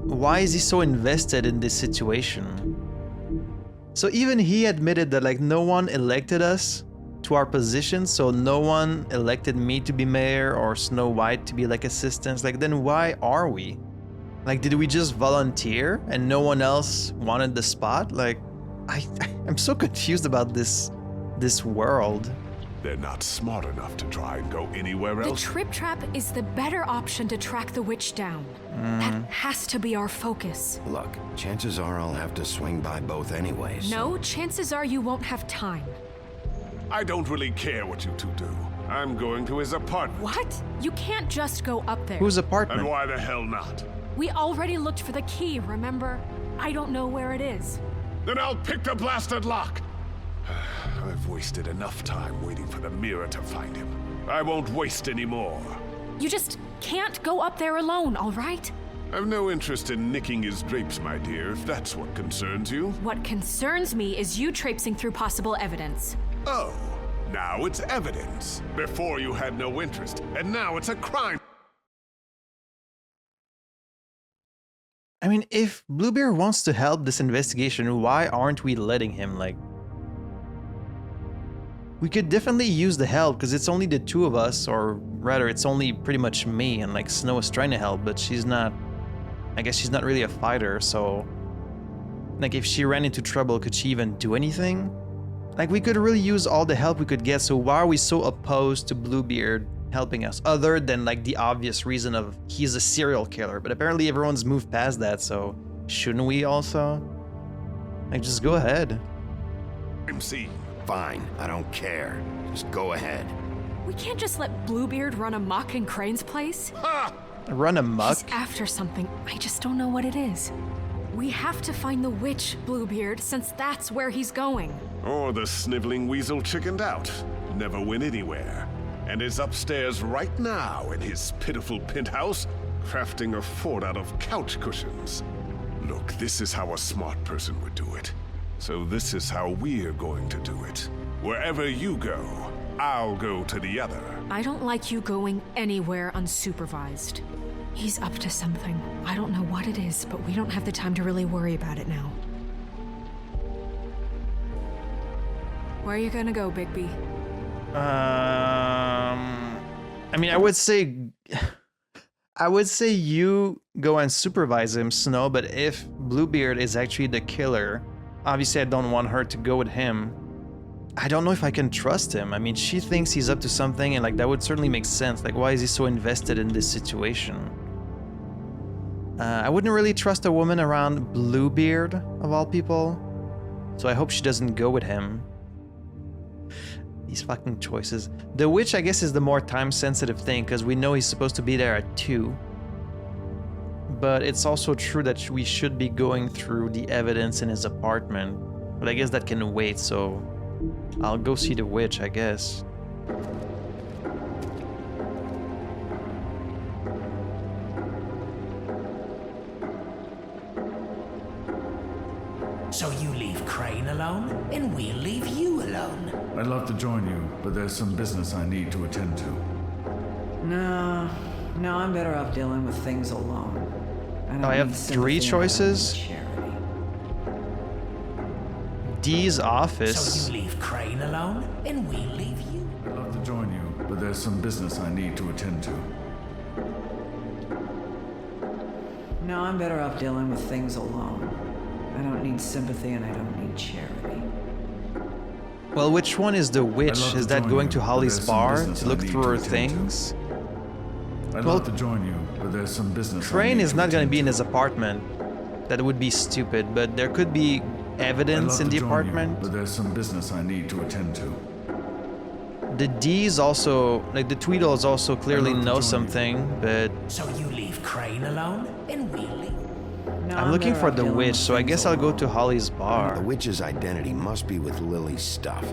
why is he so invested in this situation? So even he admitted that, like, no one elected us to our position, so no one elected me to be mayor or Snow White to be, like, assistants. Like, then why are we? Like, did we just volunteer and no one else wanted the spot? Like, I'm so confused about this world. They're not smart enough to try and go anywhere The else. Trip Trap is the better option to track the witch down. That has to be our focus. Look, chances are I'll have to swing by both anyways. No, chances are you won't have time. I don't really care what you two do. I'm going to his apartment. What? You can't just go up there. Whose And apartment? why the hell not? We already looked for the key, remember? I don't know where it is. Then I'll pick the blasted lock. I've wasted enough time waiting for the mirror to find him. I won't waste any more. You just can't go up there alone, all right? I've no interest in nicking his drapes, my dear, if that's what concerns you. What concerns me is you traipsing through possible evidence. Oh, now it's evidence. Before you had no interest, and now it's a crime. I mean, if Bluebeard wants to help this investigation, why aren't we letting him? Like, we could definitely use the help because it's only the two of us, or rather, it's only pretty much me, and like Snow is trying to help, but she's not. I guess she's not really a fighter, so Like, if she ran into trouble, could she even do anything? Like, we could really use all the help we could get, so why are we so opposed to Bluebeard helping us? Other than, like, the obvious reason of he's a serial killer. But apparently everyone's moved past that, so shouldn't we also? Like, just go ahead. MC. Fine, I don't care. Just go ahead. We can't just let Bluebeard run amok in Crane's place. Run amok? He's after something. I just don't know what it is. We have to find the witch, Bluebeard, since that's where he's going. Or the sniveling weasel chickened out. Never went anywhere. And is upstairs right now in his pitiful penthouse, crafting a fort out of couch cushions. Look, this is how a smart person would do it. So this is how we're going to do it. Wherever you go, I'll go to the other. I don't like you going anywhere unsupervised. He's up to something. I don't know what it is, but we don't have the time to really worry about it now. Where are you gonna go, Bigby? I mean, I would say you go and supervise him, Snow, but if Bluebeard is actually the killer, obviously I don't want her to go with him. I don't know if I can trust him. I mean, she thinks he's up to something, and like that would certainly make sense. Like, why is he so invested in this situation? I wouldn't really trust a woman around Bluebeard, of all people. So I hope she doesn't go with him. These fucking choices. The witch, I guess, is the more time-sensitive thing, because we know he's supposed to be there at 2. But it's also true that we should be going through the evidence in his apartment. But I guess that can wait, so I'll go see the witch, I guess. So you leave Crane alone, and we'll leave you alone. I'd love to join you, but there's some business I need to attend to. No, I'm better off dealing with things alone. I have 3 choices. Dee's office. So you leave Crane alone, and we'll leave you. I'd love to join you, but there's some business I need to attend to. No, I'm better off dealing with things alone. I don't need sympathy and I don't need charity. Well, which one is the witch? Is that going to Holly's bar to look through her things? I'd love to join you, but there's some business. Crane is not going to be in his apartment. That would be stupid, but there could be evidence in the apartment. But there's some business I need to attend to. The D's also, like the Tweedles also clearly know something, but... So you leave Crane alone, and we'll leave. I'm looking for the witch, so I guess I'll go to Holly's bar. The witch's identity must be with Lily's stuff.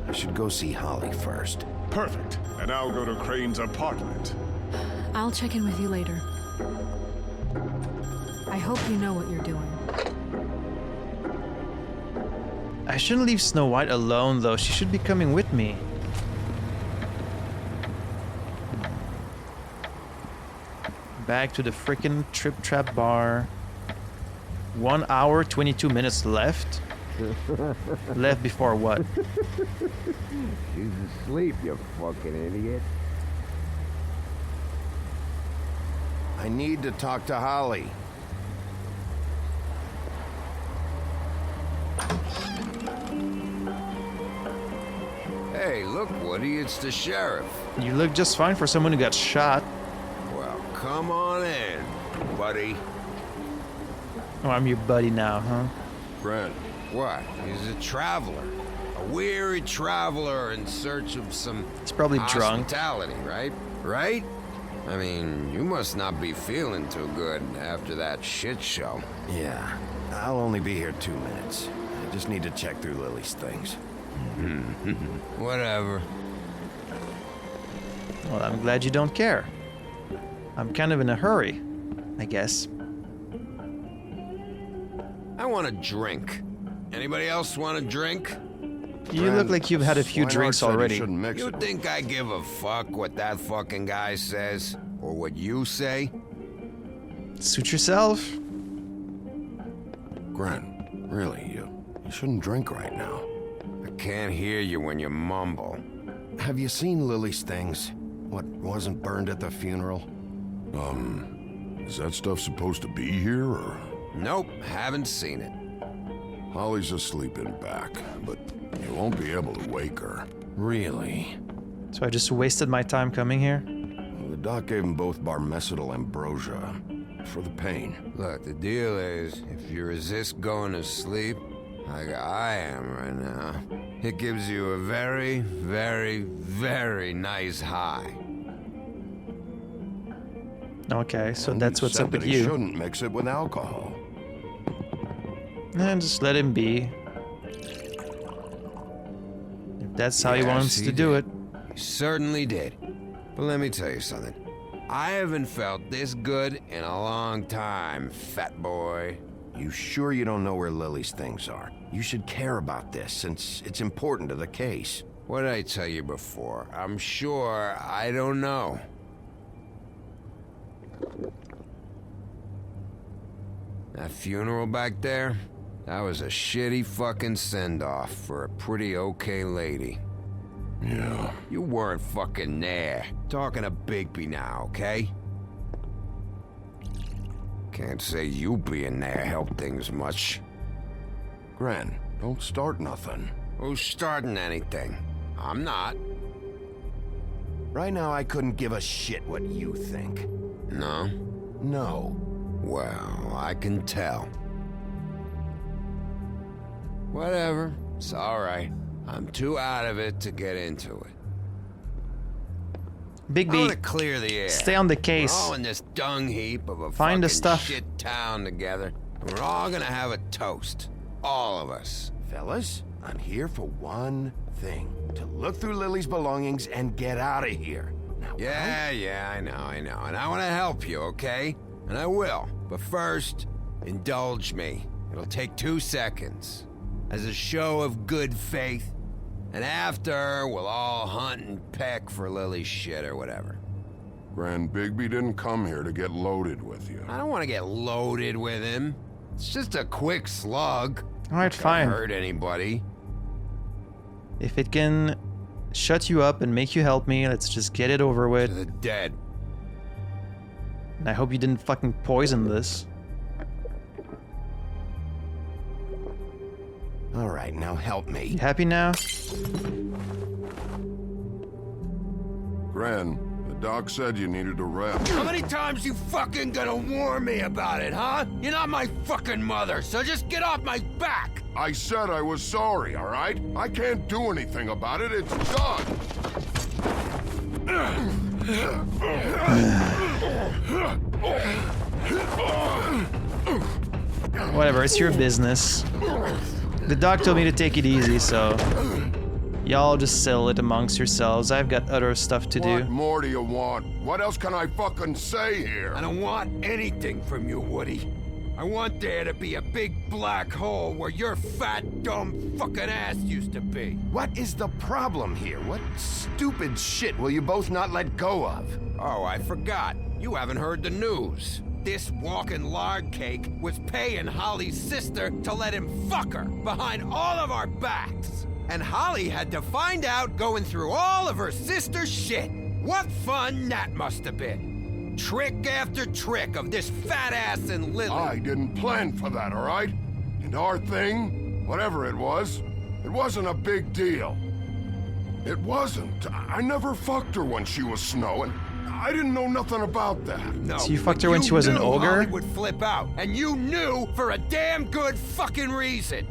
I should go see Holly first. Perfect. And I'll go to Crane's apartment. I'll check in with you later. I hope you know what you're doing. I shouldn't leave Snow White alone, though. She should be coming with me. Back to the frickin' Trip Trap bar. 1 hour, 22 minutes left. Left before what? She's asleep, you fucking idiot. I need to talk to Holly. Hey, look, Woody, it's the sheriff. You look just fine for someone who got shot. Well, come on in, buddy. Oh, I'm your buddy now, huh? Brent, what? He's a traveler. A weary traveler in search of some He's probably drunk. hospitality, right? Right? I mean, you must not be feeling too good after that shit show. Yeah, I'll only be here 2 minutes. I just need to check through Lily's things. Whatever. Well, I'm glad you don't care. I'm kind of in a hurry, I guess. I want a drink. Anybody else want a drink? You look like you've had a few drinks already. You think I give a fuck what that fucking guy says? Or what you say? Suit yourself. Grant, really, you shouldn't drink right now. I can't hear you when you mumble. Have you seen Lily's things? What wasn't burned at the funeral? Is that stuff supposed to be here, or? Nope, haven't seen it. Holly's asleep in back, but you won't be able to wake her. Really? So I just wasted my time coming here? The doc gave them both barmecidal ambrosia for the pain. Look, the deal is, if you resist going to sleep, like I am right now, it gives you a very, very, very nice high. Okay, so that's what's up with He you. shouldn't mix it with alcohol. Just let him be. If that's how he wants to do it. He certainly did. But let me tell you something. I haven't felt this good in a long time, fat boy. You sure you don't know where Lily's things are? You should care about this, since it's important to the case. What did I tell you before? I'm sure I don't know. That funeral back there? That was a shitty fucking send-off for a pretty okay lady. Yeah. You weren't fucking there. Talking to Bigby now, okay? Can't say you being there helped things much. Gren, don't start nothing. Who's starting anything? I'm not. Right now, I couldn't give a shit what you think. No? No. Well, I can tell. Whatever. It's alright. I'm too out of it to get into it. Bigby, I want to clear the air. stay on the We're case. all in this dung heap of a Find the fucking stuff. shit town together. We're all gonna have a toast. All of us. Fellas, I'm here for one thing. To look through Lily's belongings and get out of here. Now, Yeah, I know. And I want to help you, okay? And I will. But first, indulge me. It'll take 2 seconds. As a show of good faith. And after, we'll all hunt and peck for Lily's shit or whatever. Grand Bigby didn't come here to get loaded with you. I don't want to get loaded with him. It's just a quick slug. Alright, fine. Can't hurt anybody. If it can shut you up and make you help me, let's just get it over with. To the dead. And I hope you didn't fucking poison this. All right, now help me. You happy now? Gren, the doc said you needed a rest. How many times you fucking gonna warn me about it, huh? You're not my fucking mother, so just get off my back! I said I was sorry, all right? I can't do anything about it. It's done. Whatever, it's your business. The doc told me to take it easy, so y'all just settle it amongst yourselves. I've got other stuff to do. What more do you want? What else can I fucking say here? I don't want anything from you, Woody. I want there to be a big black hole where your fat, dumb fucking ass used to be. What is the problem here? What stupid shit will you both not let go of? Oh, I forgot. You haven't heard the news. This walking lard cake was paying Holly's sister to let him fuck her behind all of our backs. And Holly had to find out going through all of her sister's shit. What fun that must have been. Trick after trick of this fat ass and Lily. I didn't plan for that, all right? And our thing, whatever it wasn't a big deal. It wasn't. I never fucked her when she was snowing. I didn't know nothing about that. No, So you fucked her when she was an ogre? Holly would flip out, and you knew for a damn good fucking reason.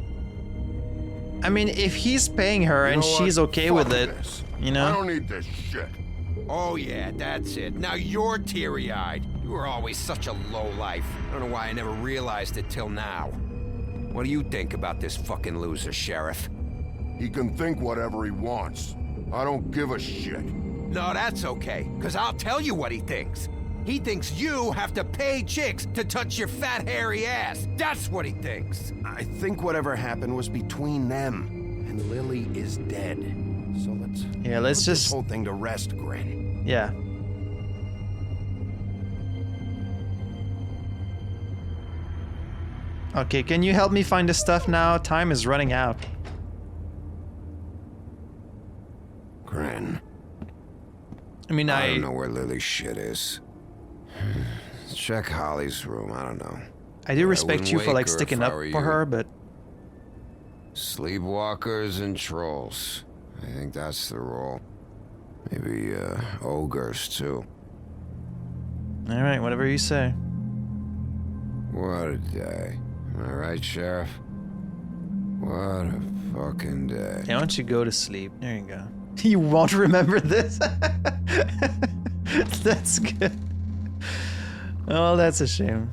I mean, if he's paying her and she's okay with it, you know? I don't need this shit. Oh yeah, that's it. Now you're teary-eyed. You were always such a lowlife. I don't know why I never realized it till now. What do you think about this fucking loser, Sheriff? He can think whatever he wants. I don't give a shit. No, that's okay, because I'll tell you what he thinks. He thinks you have to pay chicks to touch your fat, hairy ass. That's what he thinks. I think whatever happened was between them, and Lily is dead. So let's let's put just this whole thing to rest, Gren. Yeah. Okay, can you help me find the stuff now? Time is running out. Gren. I mean, I don't know where Lily's shit is. Check Holly's room, I don't know. I do respect you for wouldn't like wake her sticking if I up were for you. her, but Sleepwalkers and trolls. I think that's the rule. Maybe, ogres, too. Alright, whatever you say. What a day. Am I right, Sheriff? What a fucking day. Yeah, why don't you go to sleep? There you go. You won't remember this? That's good. Oh, that's a shame.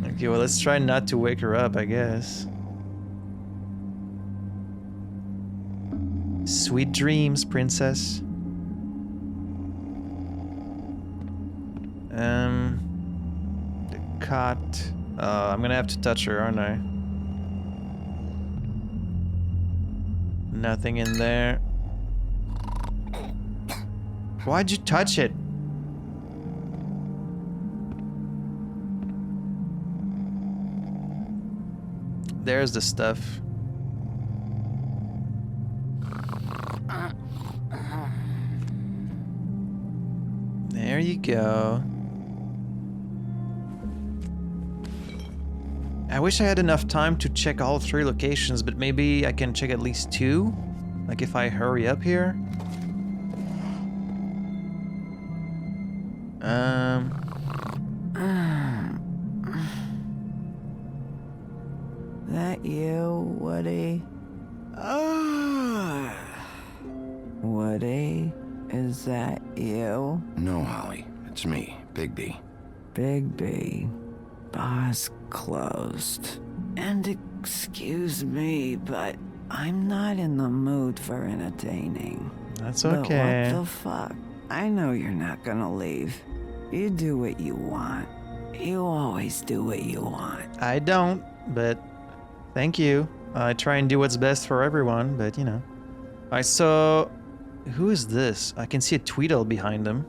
Okay, well, let's try not to wake her up, I guess. Sweet dreams, princess. The cot. I'm gonna have to touch her, aren't I? Nothing in there. Why'd you touch it? There's the stuff. There you go. I wish I had enough time to check all 3 locations, but maybe I can check at least 2? Like if I hurry up here? That you, Woody? Woody, is that you? No, Holly. It's me, Bigby. Bigby. Bar's closed. And excuse me, but I'm not in the mood for entertaining. That's okay. But what the fuck? I know you're not gonna leave. You do what you want. You always do what you want. I don't, but thank you. I try and do what's best for everyone, but you know. I saw... Who is this? I can see a Tweedle behind them.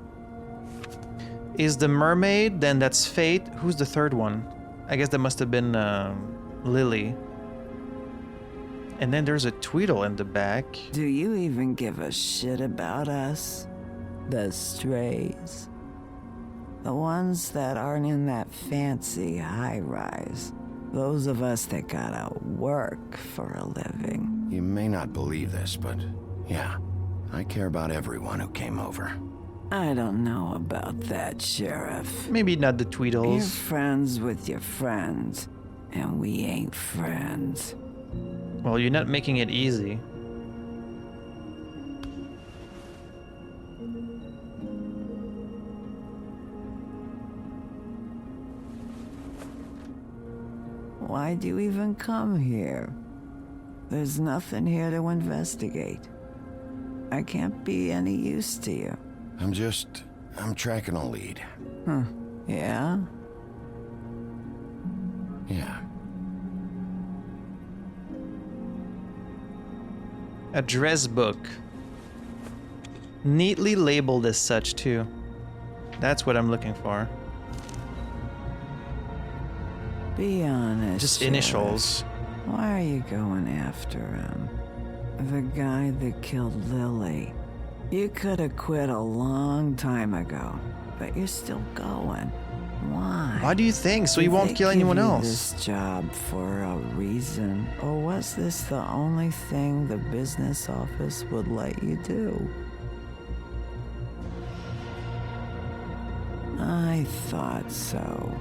Is the mermaid, then that's Fate. Who's the third one? I guess that must have been Lily. And then there's a Tweedle in the back. Do you even give a shit about us? The strays? The ones that aren't in that fancy high-rise. Those of us that gotta work for a living. You may not believe this, but yeah, I care about everyone who came over. I don't know about that, Sheriff. Maybe not the Tweedles. You're friends with your friends, and we ain't friends. Well, you're not making it easy. Why'd you even come here? There's nothing here to investigate. I can't be any use to you. I'm tracking a lead. Yeah? Yeah. Address book. Neatly labeled as such, too. That's what I'm looking for. Be honest. Just Sheriff. initials. Why are you going after him? The guy that killed Lily. You could have quit a long time ago, but you're still going. Why? Why do you think? So you Did won't they kill anyone give you else? This job for a reason, or was this the only thing the business office would let you do? I thought so.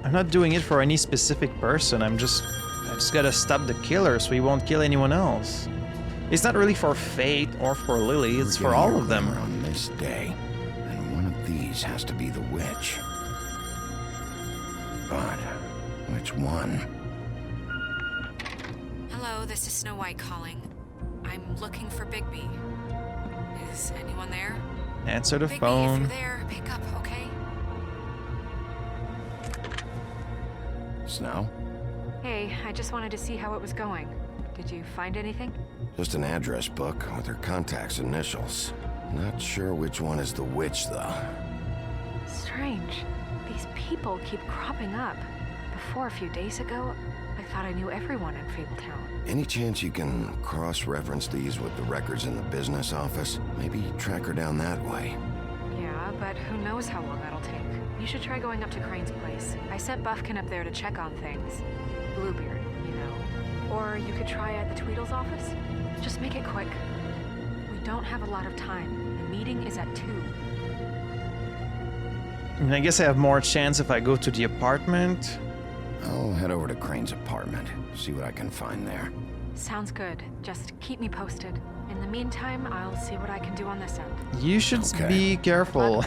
I'm not doing it for any specific person. I just gotta stop the killer so he won't kill anyone else. It's not really for Fate or for Lily, it's for all of them. On this day, and one of these has to be the witch. But which one? Hello, this is Snow White calling. I'm looking for Bigby. Is anyone there? Answer the Bigby, phone. if you're there, pick up, okay? Snow? Hey, I just wanted to see how it was going. Did you find anything? Just an address book with her contact's initials. Not sure which one is the witch, though. Strange. These people keep cropping up. Before, a few days ago, I thought I knew everyone in Fabletown. Any chance you can cross-reference these with the records in the business office? Maybe track her down that way. Yeah, but who knows how long that'll take. You should try going up to Crane's place. I sent Buffkin up there to check on things. Bluebeard, you know. Or you could try at the Tweedle's office. Just make it quick. We don't have a lot of time. The meeting is at 2. I mean, I guess I have more chance if I go to the apartment. I'll head over to Crane's apartment, see what I can find there. Sounds good. Just keep me posted. In the meantime, I'll see what I can do on this end. You should be careful.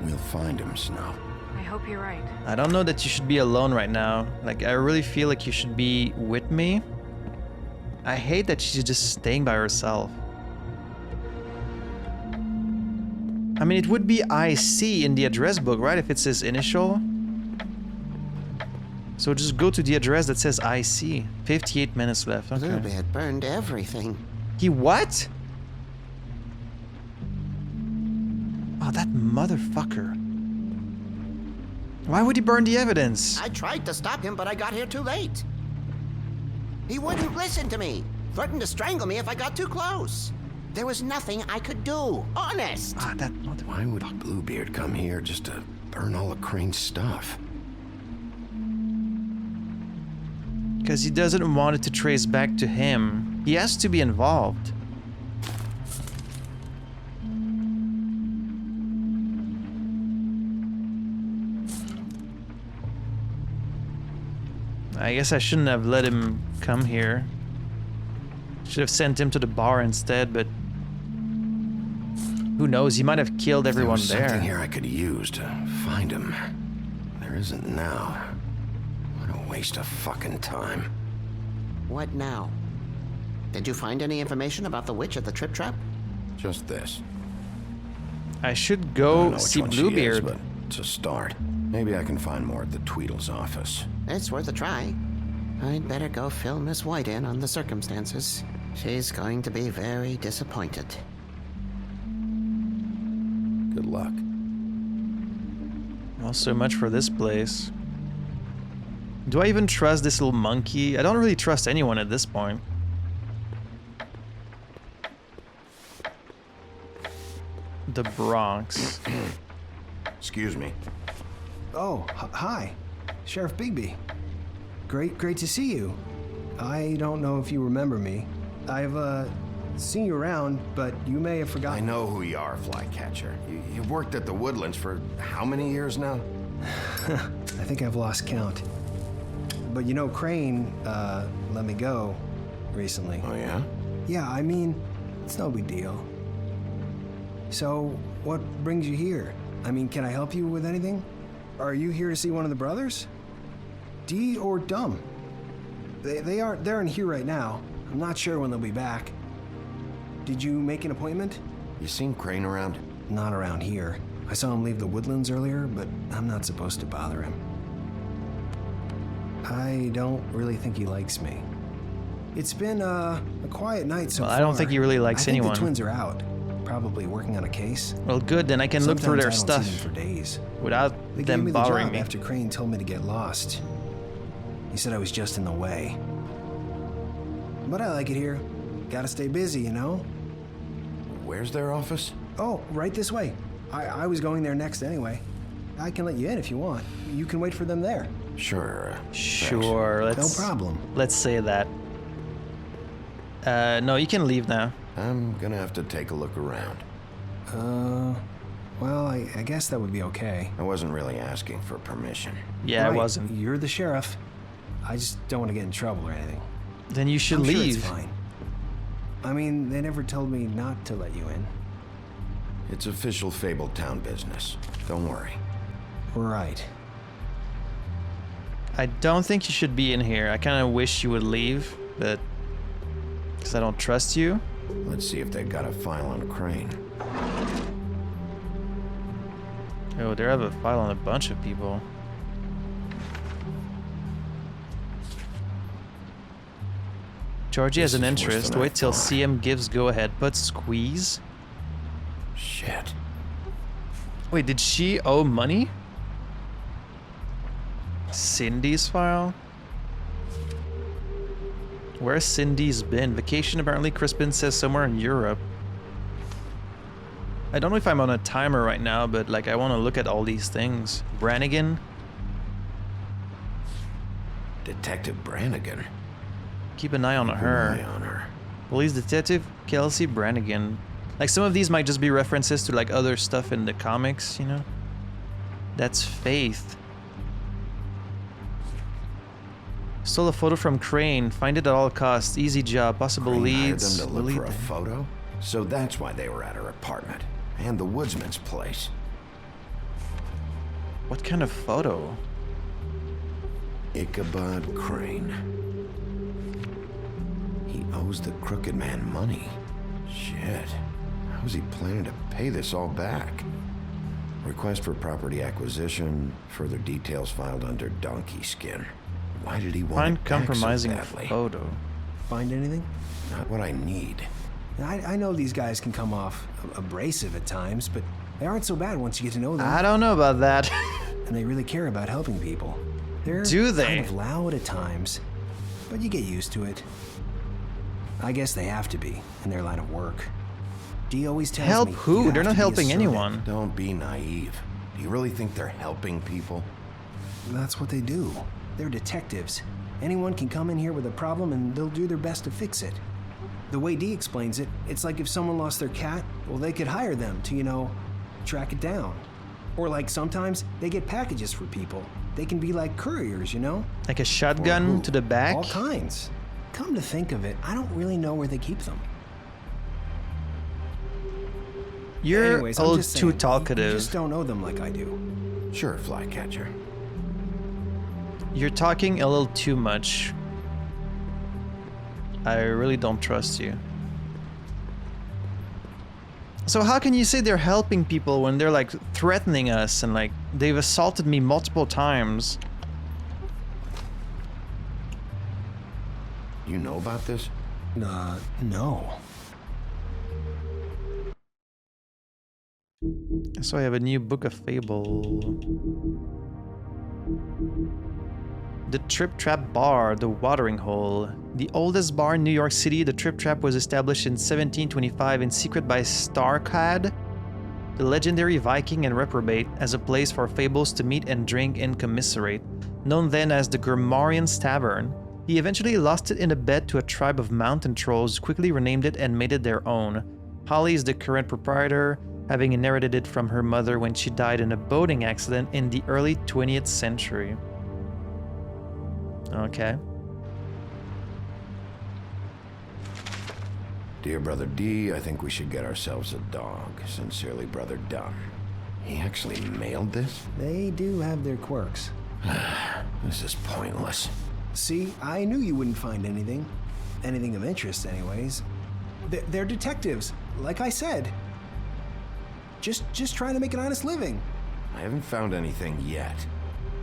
We'll find him, Snow. I hope you're right. I don't know that you should be alone right now. Like, I really feel like you should be with me. I hate that she's just staying by herself. I mean, it would be IC in the address book, right? If it's his initial. So just go to the address that says IC. 58 minutes left. Okay. Bluebeard burned everything. He what? Oh, that motherfucker. Why would he burn the evidence? I tried to stop him, but I got here too late. He wouldn't listen to me. Threatened to strangle me if I got too close. There was nothing I could do. Honest. Ah, that mother... Why would Bluebeard come here just to burn all of Crane's stuff? Because he doesn't want it to trace back to him. He has to be involved. I guess I shouldn't have let him come here. Should have sent him to the bar instead, but who knows? He might have killed everyone there. There's something here I could use to find him. There isn't now. What a waste of fucking time. What now? Did you find any information about the witch at the Trip Trap? Just this. I should go see Bluebeard. But it's a start. Maybe I can find more at the Tweedle's office. It's worth a try. I'd better go fill Miss White in on the circumstances. She's going to be very disappointed. Good luck. Well, so much for this place. Do I even trust this little monkey? I don't really trust anyone at this point. The Bronx. Excuse me. Oh, hi. Sheriff Bigby. Great to see you. I don't know if you remember me. I've, seen you around, but you may have forgotten. I know who you are, Flycatcher. You've worked at the Woodlands for how many years now? I think I've lost count. But you know, Crane, let me go recently. Oh, yeah? Yeah, I mean, it's no big deal. So, what brings you here? I mean, can I help you with anything? Are you here to see one of the brothers? Dee or Dumb? They're in here right now. I'm not sure when they'll be back. Did you make an appointment? You seen Crane around? Not around here. I saw him leave the Woodlands earlier, but I'm not supposed to bother him. I don't really think he likes me. It's been a quiet night so far. I don't think he really likes anyone. I think the twins are out, probably working on a case. Well, good, then I can look through their stuff see them for days. Without they them gave me bothering the job me. After Crane told me to get lost. He said I was just in the way. But I like it here. Gotta stay busy, you know? Where's their office? Oh, right this way. I was going there next anyway. I can let you in if you want. You can wait for them there. Sure. Sure, let's... No problem. Let's say that. No, you can leave now. I'm gonna have to take a look around. Well, I guess that would be okay. I wasn't really asking for permission. Yeah, right. I wasn't. You're the sheriff. I just don't want to get in trouble or anything. Then you should I'm leave. Sure it's fine. I mean, they never told me not to let you in. It's official Fabletown business. Don't worry. Right. I don't think you should be in here. I kind of wish you would leave, but... because I don't trust you. Let's see if they've got a file on Crane. Oh, they have a file on a bunch of people. Georgie has an interest. Wait till CM gives go-ahead. But squeeze? Shit. Wait, did she owe money? Cindy's file? Where's Cindy's been? Vacation apparently, Crispin says somewhere in Europe. I don't know if I'm on a timer right now, but like I want to look at all these things. Brannigan. Detective Brannigan. Keep an eye on her. Police Detective Kelsey Brannigan. Like some of these might just be references to like other stuff in the comics, you know? That's Faith. Stole a photo from Crane. Find it at all costs. Easy job. Possible Crane leads. hired them to look for a photo? So that's why they were at her apartment. And the woodsman's place. What kind of photo? Ichabod Crane. He owes the crooked man money. Shit. How's he planning to pay this all back? Request for property acquisition. Further details filed under donkey skin. Why did he want Find compromising so badly? photo. Find anything? Not what I need. I know these guys can come off abrasive at times, but they aren't so bad once you get to know them. I don't know about that. And they really care about helping people. They're Do they? kind of loud at times, but you get used to it. I guess they have to be in their line of work. Dee always tells Help me who? you They're have not to be helping assertive. anyone. Don't be naive. Do you really think they're helping people? That's what they do. They're detectives. Anyone can come in here with a problem and they'll do their best to fix it. The way Dee explains it, it's like if someone lost their cat, well, they could hire them to, you know, track it down. Or like sometimes they get packages for people. They can be like couriers, you know? Like a shotgun to the back? All kinds. Come to think of it, I don't really know where they keep them. You're Anyways, a I'm little just too saying, talkative. You just don't know them like I do. Sure, Flycatcher. You're talking a little too much. I really don't trust you. So how can you say they're helping people when they're like threatening us and like they've assaulted me multiple times? You know about this? No. So I have a new book of fable. The Trip Trap Bar, the Watering Hole. The oldest bar in New York City, the Trip Trap was established in 1725 in secret by Starcad, the legendary Viking and reprobate, as a place for fables to meet and drink and commiserate. Known then as the Grammarian's Tavern, he eventually lost it in a bet to a tribe of mountain trolls, quickly renamed it and made it their own. Holly is the current proprietor, having inherited it from her mother when she died in a boating accident in the early 20th century. Okay. Dear Brother D, I think we should get ourselves a dog. Sincerely, Brother Dunn. He actually mailed this? They do have their quirks. This is pointless. See, I knew you wouldn't find anything. Anything of interest, anyways. They're detectives, like I said. Just trying to make an honest living. I haven't found anything yet.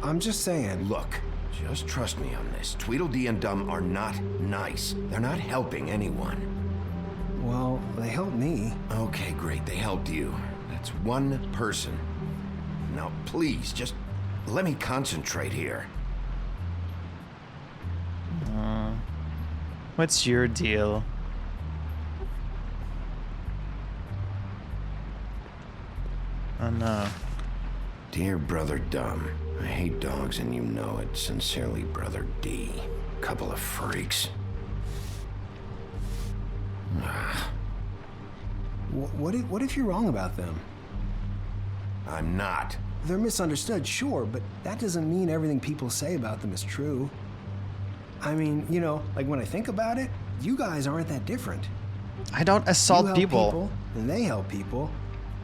I'm just saying. Look, just trust me on this. Tweedledee and Dum are not nice. They're not helping anyone. Well, they helped me. Okay, great. They helped you. That's one person. Now, please, just let me concentrate here. What's your deal? Oh no. Dear Brother Dum, I hate dogs and you know it. Sincerely, Brother D. Couple of freaks. What if you're wrong about them? I'm not. They're misunderstood, sure, but that doesn't mean everything people say about them is true. I mean, you know, like when I think about it, you guys aren't that different. I don't assault people. And they help people.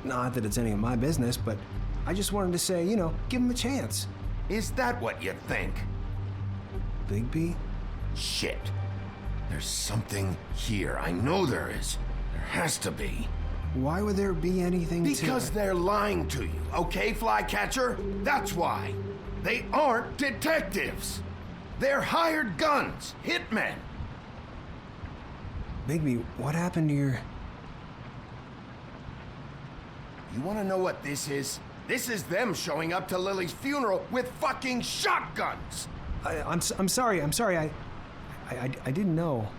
Not that it's any of my business, but I just wanted to say, you know, give them a chance. Is that what you think? Bigby? Shit. There's something here. I know there is. There has to be. Why would there be anything Because they're lying to you, okay, Flycatcher? That's why. They aren't detectives. They're hired guns, hitmen. Bigby, what happened to your... You want to know what this is? This is them showing up to Lily's funeral with fucking shotguns. I'm sorry. I didn't know.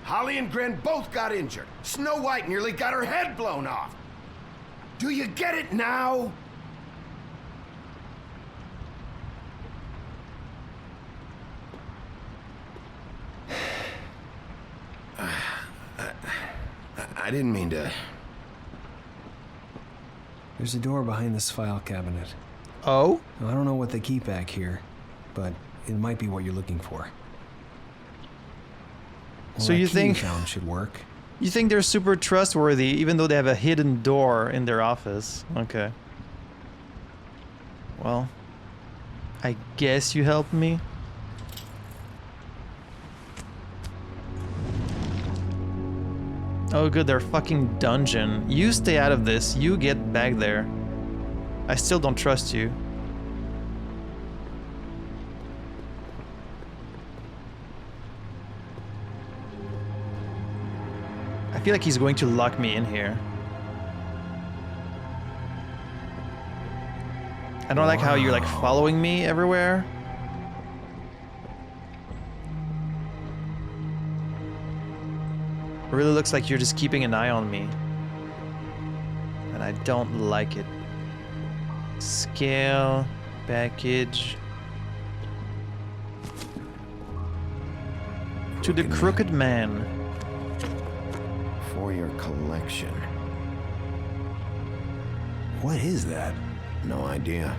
Holly and Gren both got injured. Snow White nearly got her head blown off. Do you get it now? I didn't mean to... There's a door behind this file cabinet. Oh? I don't know what they keep back here, but it might be what you're looking for. Well, So you that key think... found should work. You think they're super trustworthy even though they have a hidden door in their office? Okay. Well, I guess you helped me. Oh good, they're fucking dungeon. You stay out of this. You get back there. I still don't trust you. I feel like he's going to lock me in here. I don't like how you're like following me everywhere. It really looks like you're just keeping an eye on me. And I don't like it. Scale, package. To the Crooked Man. For your collection. What is that? No idea.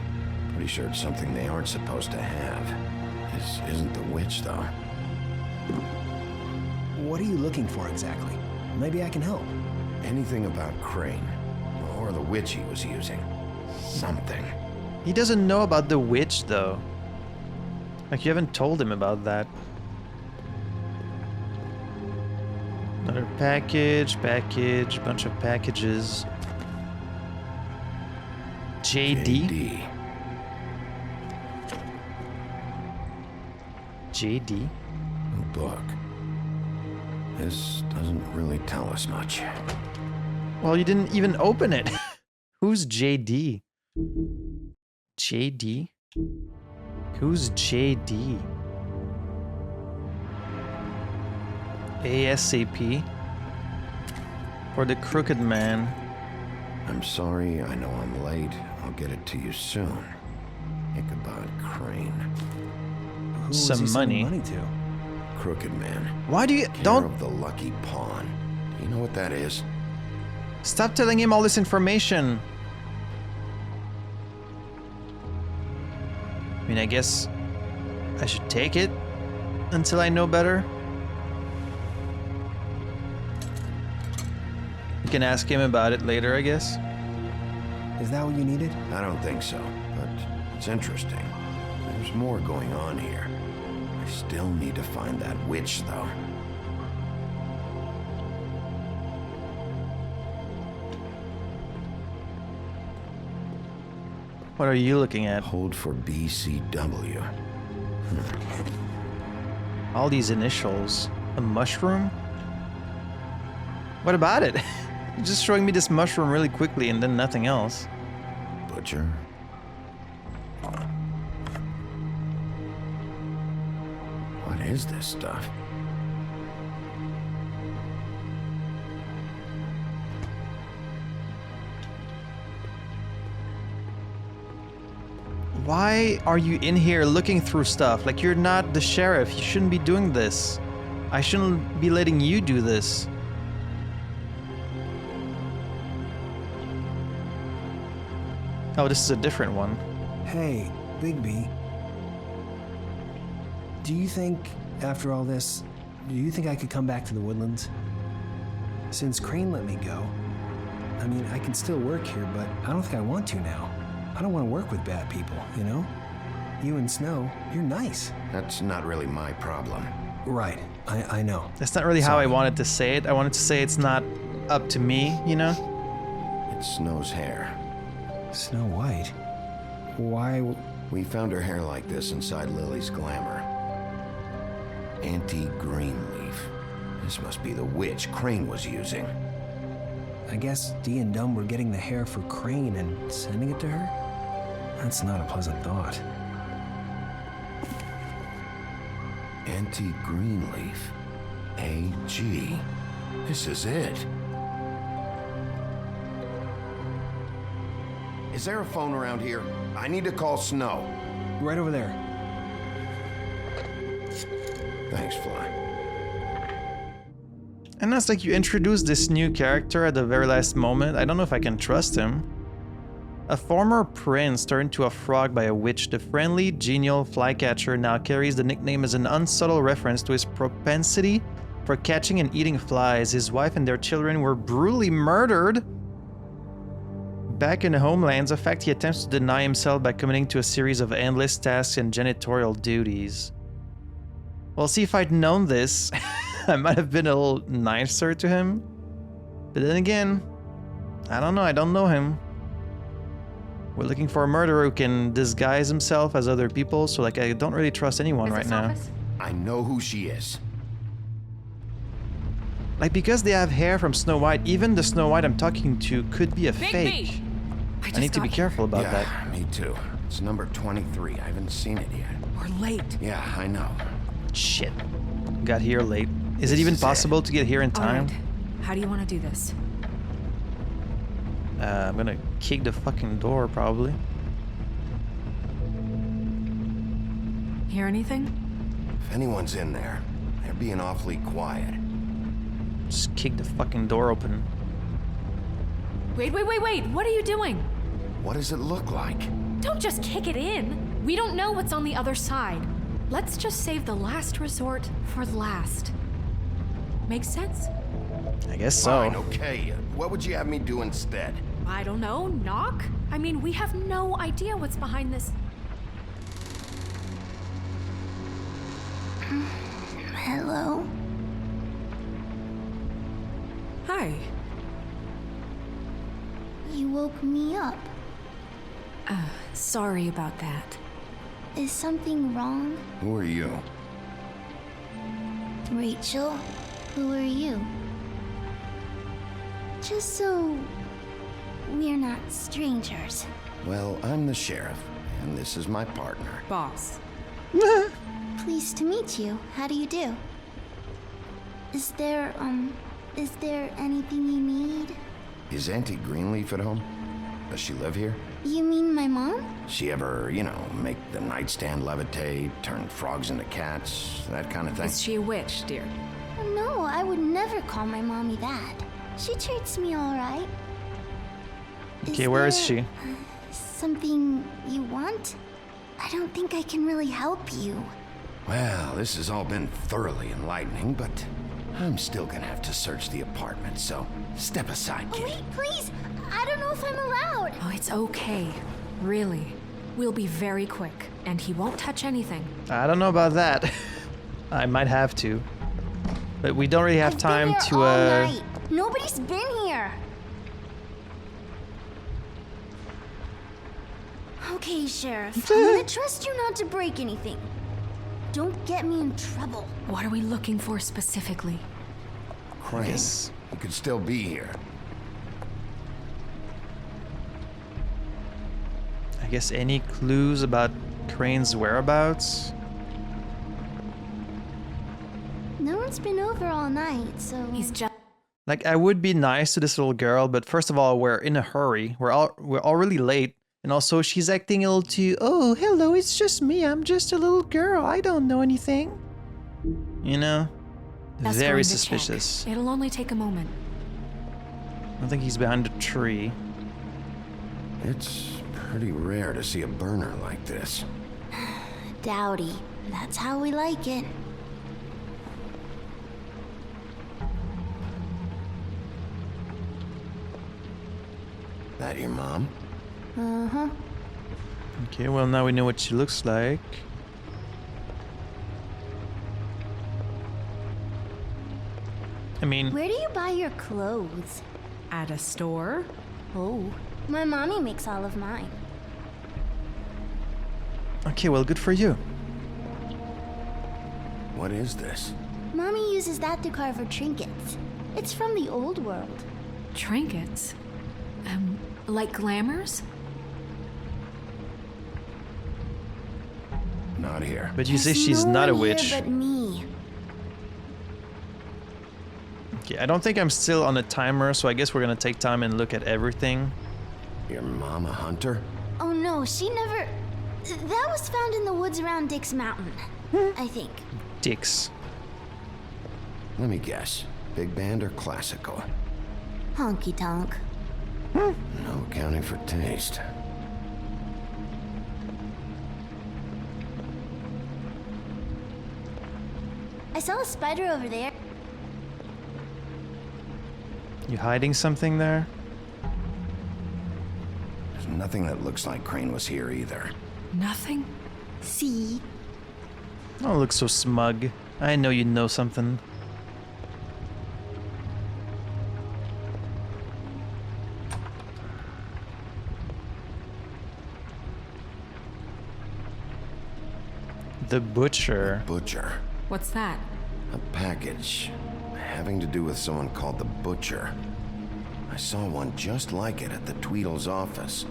Pretty sure it's something they aren't supposed to have. This isn't the witch, though. What are you looking for exactly? Maybe I can help. Anything about Crane. Or the witch he was using. Something. He doesn't know about the witch, though. Like, you haven't told him about that. Another package, bunch of packages. JD? JD? A book. This doesn't really tell us much. Well, you didn't even open it. Who's JD? JD? Who's JD? ASAP? For the Crooked Man. I'm sorry, I know I'm late. I'll get it to you soon. Ichabod Crane. Who was Some he sending money. money to? Crooked Man. Why do you... Care Don't... of the Lucky Pawn. Do you know what that is? Stop telling him all this information. I mean, I guess I should take it until I know better. You can ask him about it later, I guess. Is that what you needed? I don't think so, but it's interesting. There's more going on here. I still need to find that witch, though. What are you looking at? Hold for BCW. All these initials. A mushroom? What about it? You're just showing me this mushroom really quickly and then nothing else. Butcher. What is this stuff? Why are you in here looking through stuff? Like, you're not the sheriff. You shouldn't be doing this. I shouldn't be letting you do this. Oh, this is a different one. Hey, Bigby. Do you think, after all this, do you think I could come back to the Woodlands? Since Crane let me go, I mean, I can still work here, but I don't think I want to now. I don't want to work with bad people, you know? You and Snow, you're nice. That's not really my problem. Right, I know. That's not really how I wanted to say it. I wanted to say it's not up to me, you know? It's Snow's hair. Snow White? Why? We found her hair like this inside Lily's glamour. Anti-Greenleaf. This must be the witch Crane was using. I guess Dee and Dumb were getting the hair for Crane and sending it to her? That's not a pleasant thought. Anti-Greenleaf. AG. This is it. Is there a phone around here? I need to call Snow. Right over there. Thanks, Fly. And that's like you introduce this new character at the very last moment. I don't know if I can trust him. A former prince turned to a frog by a witch, the friendly, genial flycatcher now carries the nickname as an unsubtle reference to his propensity for catching and eating flies. His wife and their children were brutally murdered. Back in the homelands, a fact he attempts to deny himself by committing to a series of endless tasks and janitorial duties. Well, see, if I'd known this, I might have been a little nicer to him. But then again, I don't know, I don't know him. We're looking for a murderer who can disguise himself as other people, so like I don't really trust anyone right now. I know who she is. Like because they have hair from Snow White, even the Snow White I'm talking to could be a fake. I need to be careful about that. Me too. It's number 23. I haven't seen it yet. We're late. Yeah, I know. Shit. Got here late. Is it even possible to get here in time? All right. How do you want to do this? I'm gonna kick the fucking door, probably. Hear anything? If anyone's in there, they're being awfully quiet. Just kick the fucking door open. Wait. What are you doing? What does it look like? Don't just kick it in. We don't know what's on the other side. Let's just save the last resort for last. Makes sense? I guess so. Fine, okay. What would you have me do instead? I don't know. Knock? I mean, we have no idea what's behind this. Hello? Hi. You woke me up. Sorry about that. Is something wrong? Who are you? Rachel, who are you? Just so we're not strangers. Well, I'm the sheriff, and this is my partner. Boss. Pleased to meet you. How do you do? Is there anything you need? Is Auntie Greenleaf at home? Does she live here? You mean my mom? She ever, make the nightstand levitate, turn frogs into cats, that kind of thing? Is she a witch, dear? No, I would never call my mommy that. She treats me all right. Okay, where is she? Something you want? I don't think I can really help you. Well, this has all been thoroughly enlightening, but I'm still gonna have to search the apartment, so step aside, kid. Wait, please! I don't know if I'm allowed! Oh, it's okay. Really. We'll be very quick, and he won't touch anything. I don't know about that. I might have to. But we don't really have time to, all night. Nobody's been here! Okay, Sheriff. I'm gonna trust you not to break anything. Don't get me in trouble. What are we looking for specifically? Crane. He could still be here. I guess any clues about Crane's whereabouts? No one's been over all night, so... He's just... Like, I would be nice to this little girl, but first of all, we're in a hurry. We're already late. And also, she's acting a little too, oh, hello, it's just me. I'm just a little girl. I don't know anything. You know? That's very going to suspicious. check. It'll only take a moment. I think he's behind a tree. It's pretty rare to see a burner like this. Dowdy. That's how we like it. That your mom? Uh-huh. Okay, well now we know what she looks like. I mean... Where do you buy your clothes? At a store? Oh. My mommy makes all of mine. Okay, well, good for you. What is this? Mommy uses that to carve her trinkets. It's from the old world. Trinkets? Like glamours? Not here. But you say There's she's no not a one here witch. but me. Okay, I don't think I'm still on a timer, so I guess we're gonna take time and look at everything. Your mom a hunter? Oh no, she never... That was found in the woods around Dick's Mountain, I think. Dick's. Let me guess. Big band or classical? Honky tonk. No accounting for taste. I saw a spider over there. You hiding something there? There's nothing that looks like Crane was here either. Nothing? See? Don't look so smug. I know you know something. The butcher. Butcher. What's that? A package having to do with someone called the Butcher. I saw one just like it at the Tweedle's office.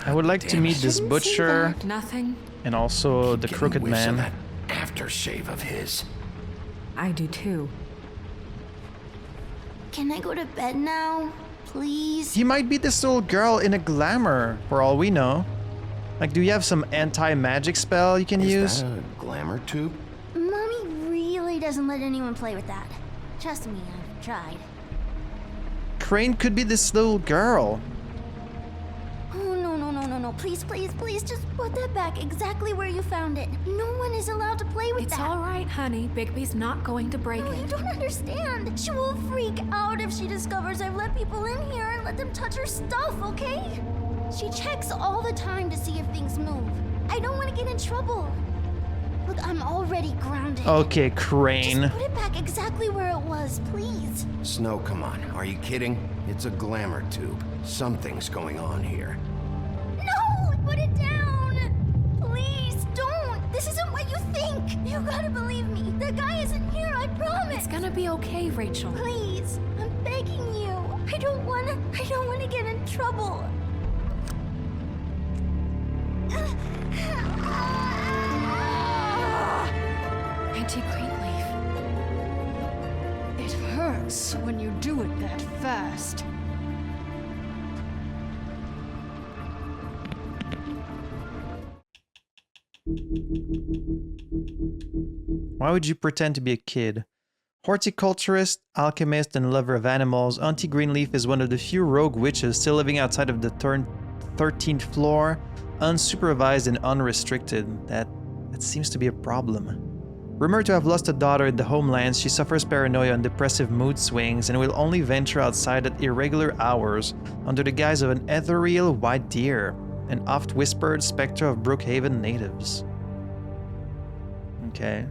I would like to meet this butcher. Nothing. And also the crooked man. That aftershave of his. I do too. Can I go to bed now? Please? He might be this little girl in a glamour, for all we know. Like, do you have some anti-magic spell you can use? Is that a glamour tube? Mommy really doesn't let anyone play with that. Trust me, I've tried. Crane could be this little girl. Oh, no. Please, just put that back exactly where you found it. No one is allowed to play with that. It's all right, honey. Bigby's not going to break it. You don't understand. She will freak out if she discovers I've let people in here and let them touch her stuff, okay? She checks all the time to see if things move. I don't want to get in trouble. Look, I'm already grounded. Okay, Crane. Just put it back exactly where it was, please. Snow, come on. Are you kidding? It's a glamour tube. Something's going on here. No! Put it down! Please, don't! This isn't what you think! You gotta believe me. The guy isn't here, I promise! It's gonna be okay, Rachel. Please, I'm begging you. I don't wanna get in trouble. Auntie Greenleaf. It hurts when you do it that fast. Why would you pretend to be a kid? Horticulturist, alchemist, and lover of animals, Auntie Greenleaf is one of the few rogue witches still living outside of the 13th floor, unsupervised and unrestricted. That seems to be a problem. Rumored to have lost a daughter in the homelands, she suffers paranoia and depressive mood swings and will only venture outside at irregular hours under the guise of an ethereal white deer, an oft-whispered specter of Brookhaven natives. Okay.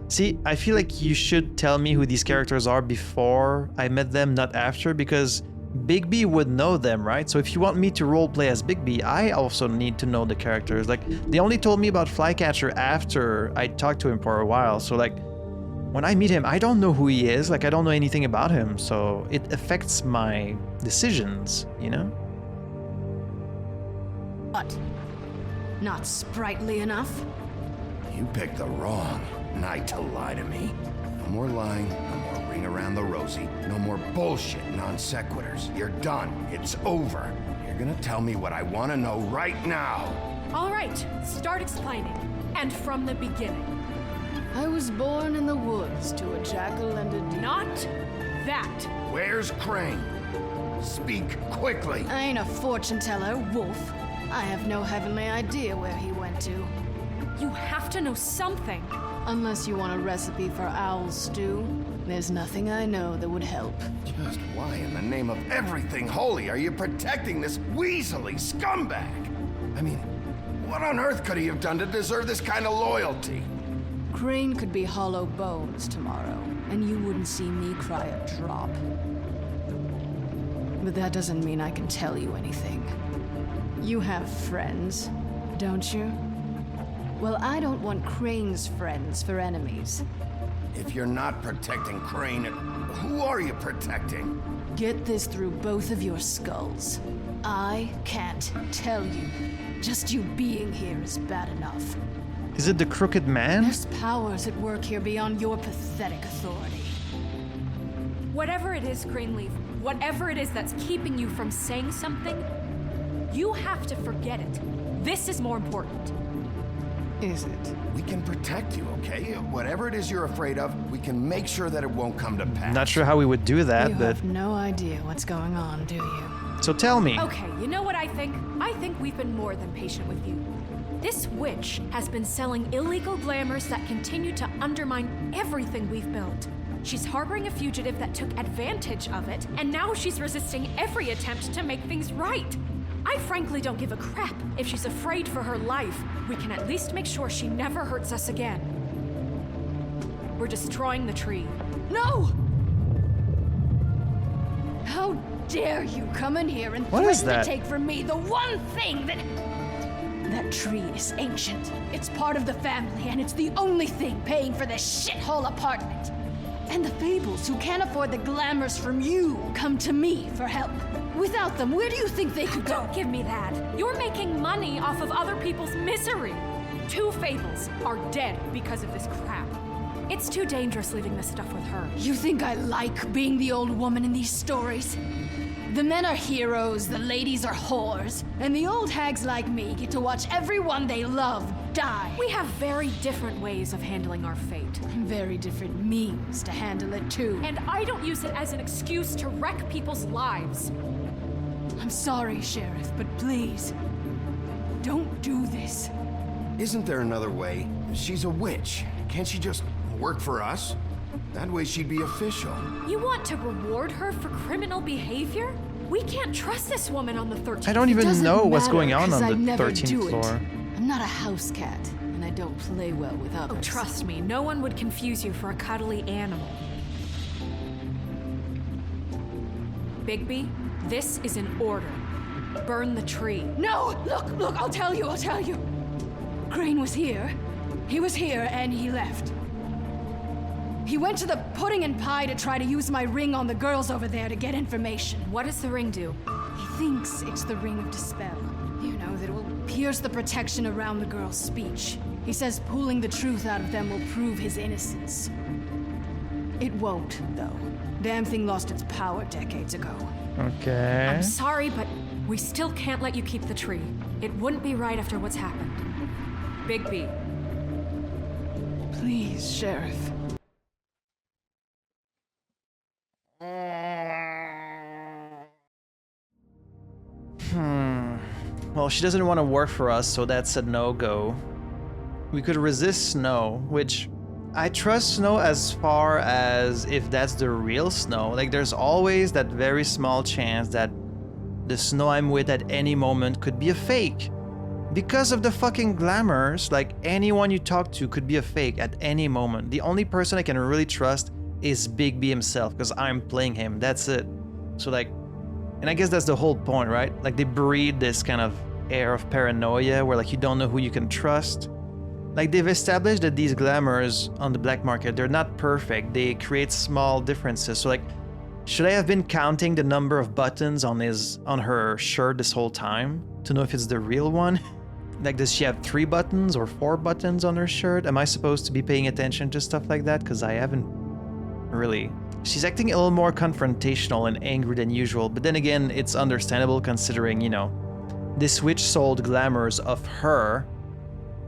See, I feel like you should tell me who these characters are before I met them, not after, because Bigby would know them, right? So if you want me to roleplay as Bigby, I also need to know the characters. Like, they only told me about Flycatcher after I talked to him for a while. So like, when I meet him, I don't know who he is. Like, I don't know anything about him. So it affects my decisions, you know? What? Not sprightly enough? You picked the wrong night to lie to me. No more lying, no more ring around the rosy, no more bullshit non sequiturs. You're done. It's over. You're gonna tell me what I want to know right now. All right, start explaining. And from the beginning. I was born in the woods to a jackal and a deer. Not that. Where's Crane? Speak quickly. I ain't a fortune teller, Wolf. I have no heavenly idea where he went to. You have to know something. Unless you want a recipe for owl stew, there's nothing I know that would help. Just why in the name of everything holy are you protecting this weaselly scumbag? I mean, what on earth could he have done to deserve this kind of loyalty? Crane could be hollow bones tomorrow, and you wouldn't see me cry a drop. But that doesn't mean I can tell you anything. You have friends, don't you? Well, I don't want Crane's friends for enemies. If you're not protecting Crane, who are you protecting? Get this through both of your skulls. I can't tell you. Just you being here is bad enough. Is it the Crooked Man? There's powers at work here beyond your pathetic authority. Whatever it is, Greenleaf, whatever it is that's keeping you from saying something, you have to forget it. This is more important. Is it? We can protect you, okay? Whatever it is you're afraid of, we can make sure that it won't come to pass. Not sure how we would do that, You but... have no idea what's going on, do you? So tell me. Okay, you know what I think? I think we've been more than patient with you. This witch has been selling illegal glamours that continue to undermine everything we've built. She's harboring a fugitive that took advantage of it, and now she's resisting every attempt to make things right. I frankly don't give a crap if she's afraid for her life. We can at least make sure she never hurts us again. We're destroying the tree. No! How dare you come in here and What is threaten that? to take from me the one thing that... That tree is ancient. It's part of the family, and it's the only thing paying for this shithole apartment. And the Fables, who can't afford the glamours from you, come to me for help. Without them, where do you think they could go? Don't give me that. You're making money off of other people's misery. 2 Fables are dead because of this crap. It's too dangerous leaving this stuff with her. You think I like being the old woman in these stories? The men are heroes, the ladies are whores, and the old hags like me get to watch everyone they love die. We have very different ways of handling our fate. Very different means to handle it, too. And I don't use it as an excuse to wreck people's lives. I'm sorry, Sheriff, but please, don't do this. Isn't there another way? She's a witch. Can't she just work for us? That way she'd be official. You want to reward her for criminal behavior? We can't trust this woman on the 13th. I don't even know what's going on 'cause the I'd never 13th do floor. it. I'm not a house cat, and I don't play well with others. Oh, trust me, no one would confuse you for a cuddly animal. Bigby, this is an order. Burn the tree. No! Look, I'll tell you. Crane was here. He was here, and he left. He went to the pudding and pie to try to use my ring on the girls over there to get information. What does the ring do? He thinks it's the ring of dispel. You know, that it will pierce the protection around the girls' speech. He says pulling the truth out of them will prove his innocence. It won't, though. Damn thing lost its power decades ago. Okay. I'm sorry, but we still can't let you keep the tree. It wouldn't be right after what's happened. Bigby. Please, Sheriff. Well, she doesn't want to work for us, so that's a no-go. We could resist Snow, which I trust Snow as far as if that's the real Snow. Like, there's always that very small chance that the Snow I'm with at any moment could be a fake. Because of the fucking glamours, like, anyone you talk to could be a fake at any moment. The only person I can really trust is Bigby himself, because I'm playing him. That's it. So, like, and I guess that's the whole point, right? Like, they breed this kind of air of paranoia where, like, you don't know who you can trust. Like, they've established that these glamours on the black market, they're not perfect. They create small differences. So, like, should I have been counting the number of buttons on her shirt this whole time to know if it's the real one? Like, does she have 3 buttons or 4 buttons on her shirt? Am I supposed to be paying attention to stuff like that? Because I haven't really. She's acting a little more confrontational and angry than usual, but then again, it's understandable considering, you know, this witch sold glamours of her.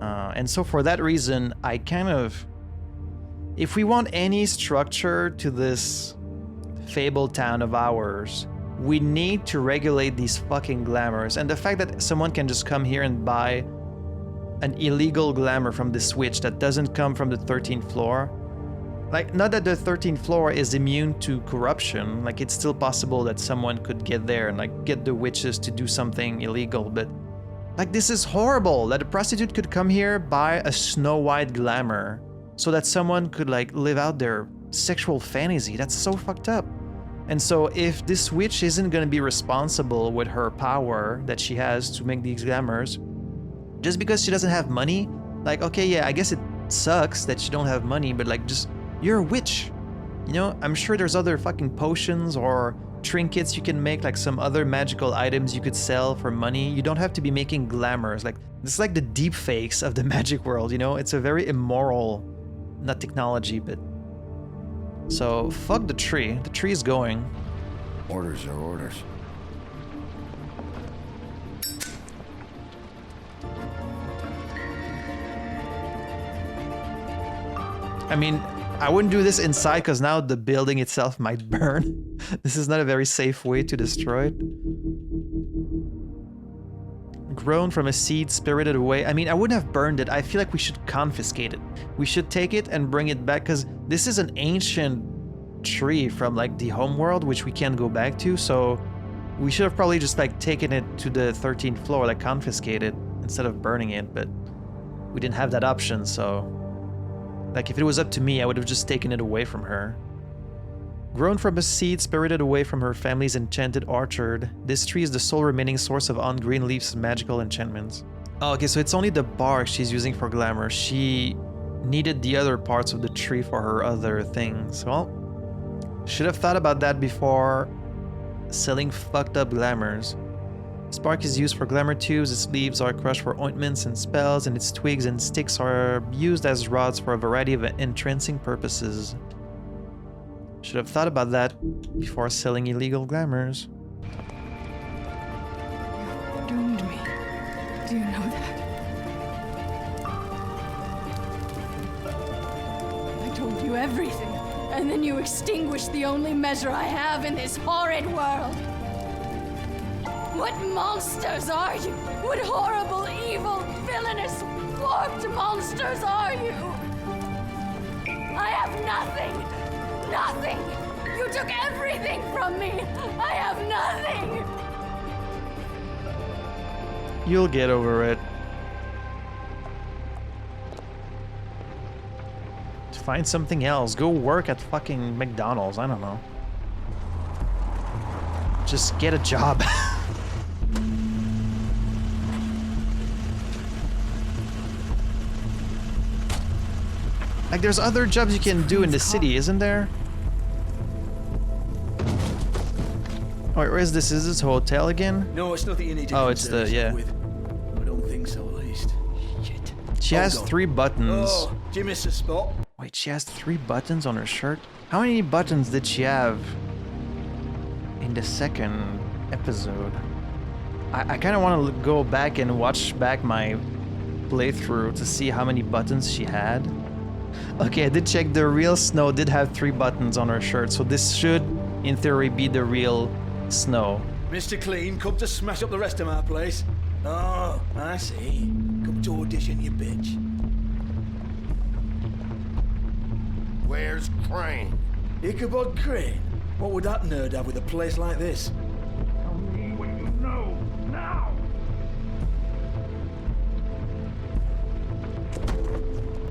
And so for that reason, I kind of... If we want any structure to this fable town of ours, we need to regulate these fucking glamours. And the fact that someone can just come here and buy an illegal glamour from this witch that doesn't come from the 13th floor, like, not that the 13th floor is immune to corruption, like, it's still possible that someone could get there and, like, get the witches to do something illegal, but, like, this is horrible that a prostitute could come here, buy a Snow White glamour, so that someone could, like, live out their sexual fantasy. That's so fucked up. And so if this witch isn't gonna be responsible with her power that she has to make these glamours, just because she doesn't have money, like, okay, yeah, I guess it sucks that she don't have money, but, like, just... You're a witch. You know, I'm sure there's other fucking potions or trinkets you can make, like some other magical items you could sell for money. You don't have to be making glamours. Like, this is like the deep fakes of the magic world, you know? It's a very immoral, not technology, but... So, fuck the tree. The tree is going. Orders are orders. I mean, I wouldn't do this inside because now the building itself might burn. This is not a very safe way to destroy it. Grown from a seed, spirited away. I mean, I wouldn't have burned it. I feel like we should confiscate it. We should take it and bring it back because this is an ancient tree from like the homeworld, which we can't go back to. So we should have probably just like taken it to the 13th floor, like confiscate it instead of burning it. But we didn't have that option, so... Like, if it was up to me, I would have just taken it away from her. Grown from a seed, spirited away from her family's enchanted orchard, this tree is the sole remaining source of On Greenleaf's magical enchantments. Oh, okay, so it's only the bark she's using for glamour. She needed the other parts of the tree for her other things. Well, should have thought about that before selling fucked up glamours. Its bark is used for glamour tubes, its leaves are crushed for ointments and spells, and its twigs and sticks are used as rods for a variety of entrancing purposes. Should have thought about that before selling illegal glamours. You doomed me. Do you know that? I told you everything, and then you extinguished the only measure I have in this horrid world. What monsters are you? What horrible, evil, villainous, warped monsters are you? I have nothing! Nothing! You took everything from me! I have nothing! You'll get over it. Find something else. Go work at fucking McDonald's. I don't know. Just get a job. Like, there's other jobs you can do in the city, isn't there? Oh, wait, where is this? Is this a hotel again? No, it's nothing you need to Oh, it's the, yeah. with. I don't think so, at least. Shit. She has 3 buttons. Oh, did you miss a spot? Wait, she has 3 buttons on her shirt? How many buttons did she have in the second episode? I kind of want to go back and watch back my playthrough to see how many buttons she had. Okay, I did check. The real Snow did have 3 buttons on her shirt, so this should, in theory, be the real Snow. Mr. Clean, come to smash up the rest of my place. Oh, I see. Come to audition, you bitch. Where's Crane? Ichabod Crane? What would that nerd have with a place like this? Tell me what you know, now!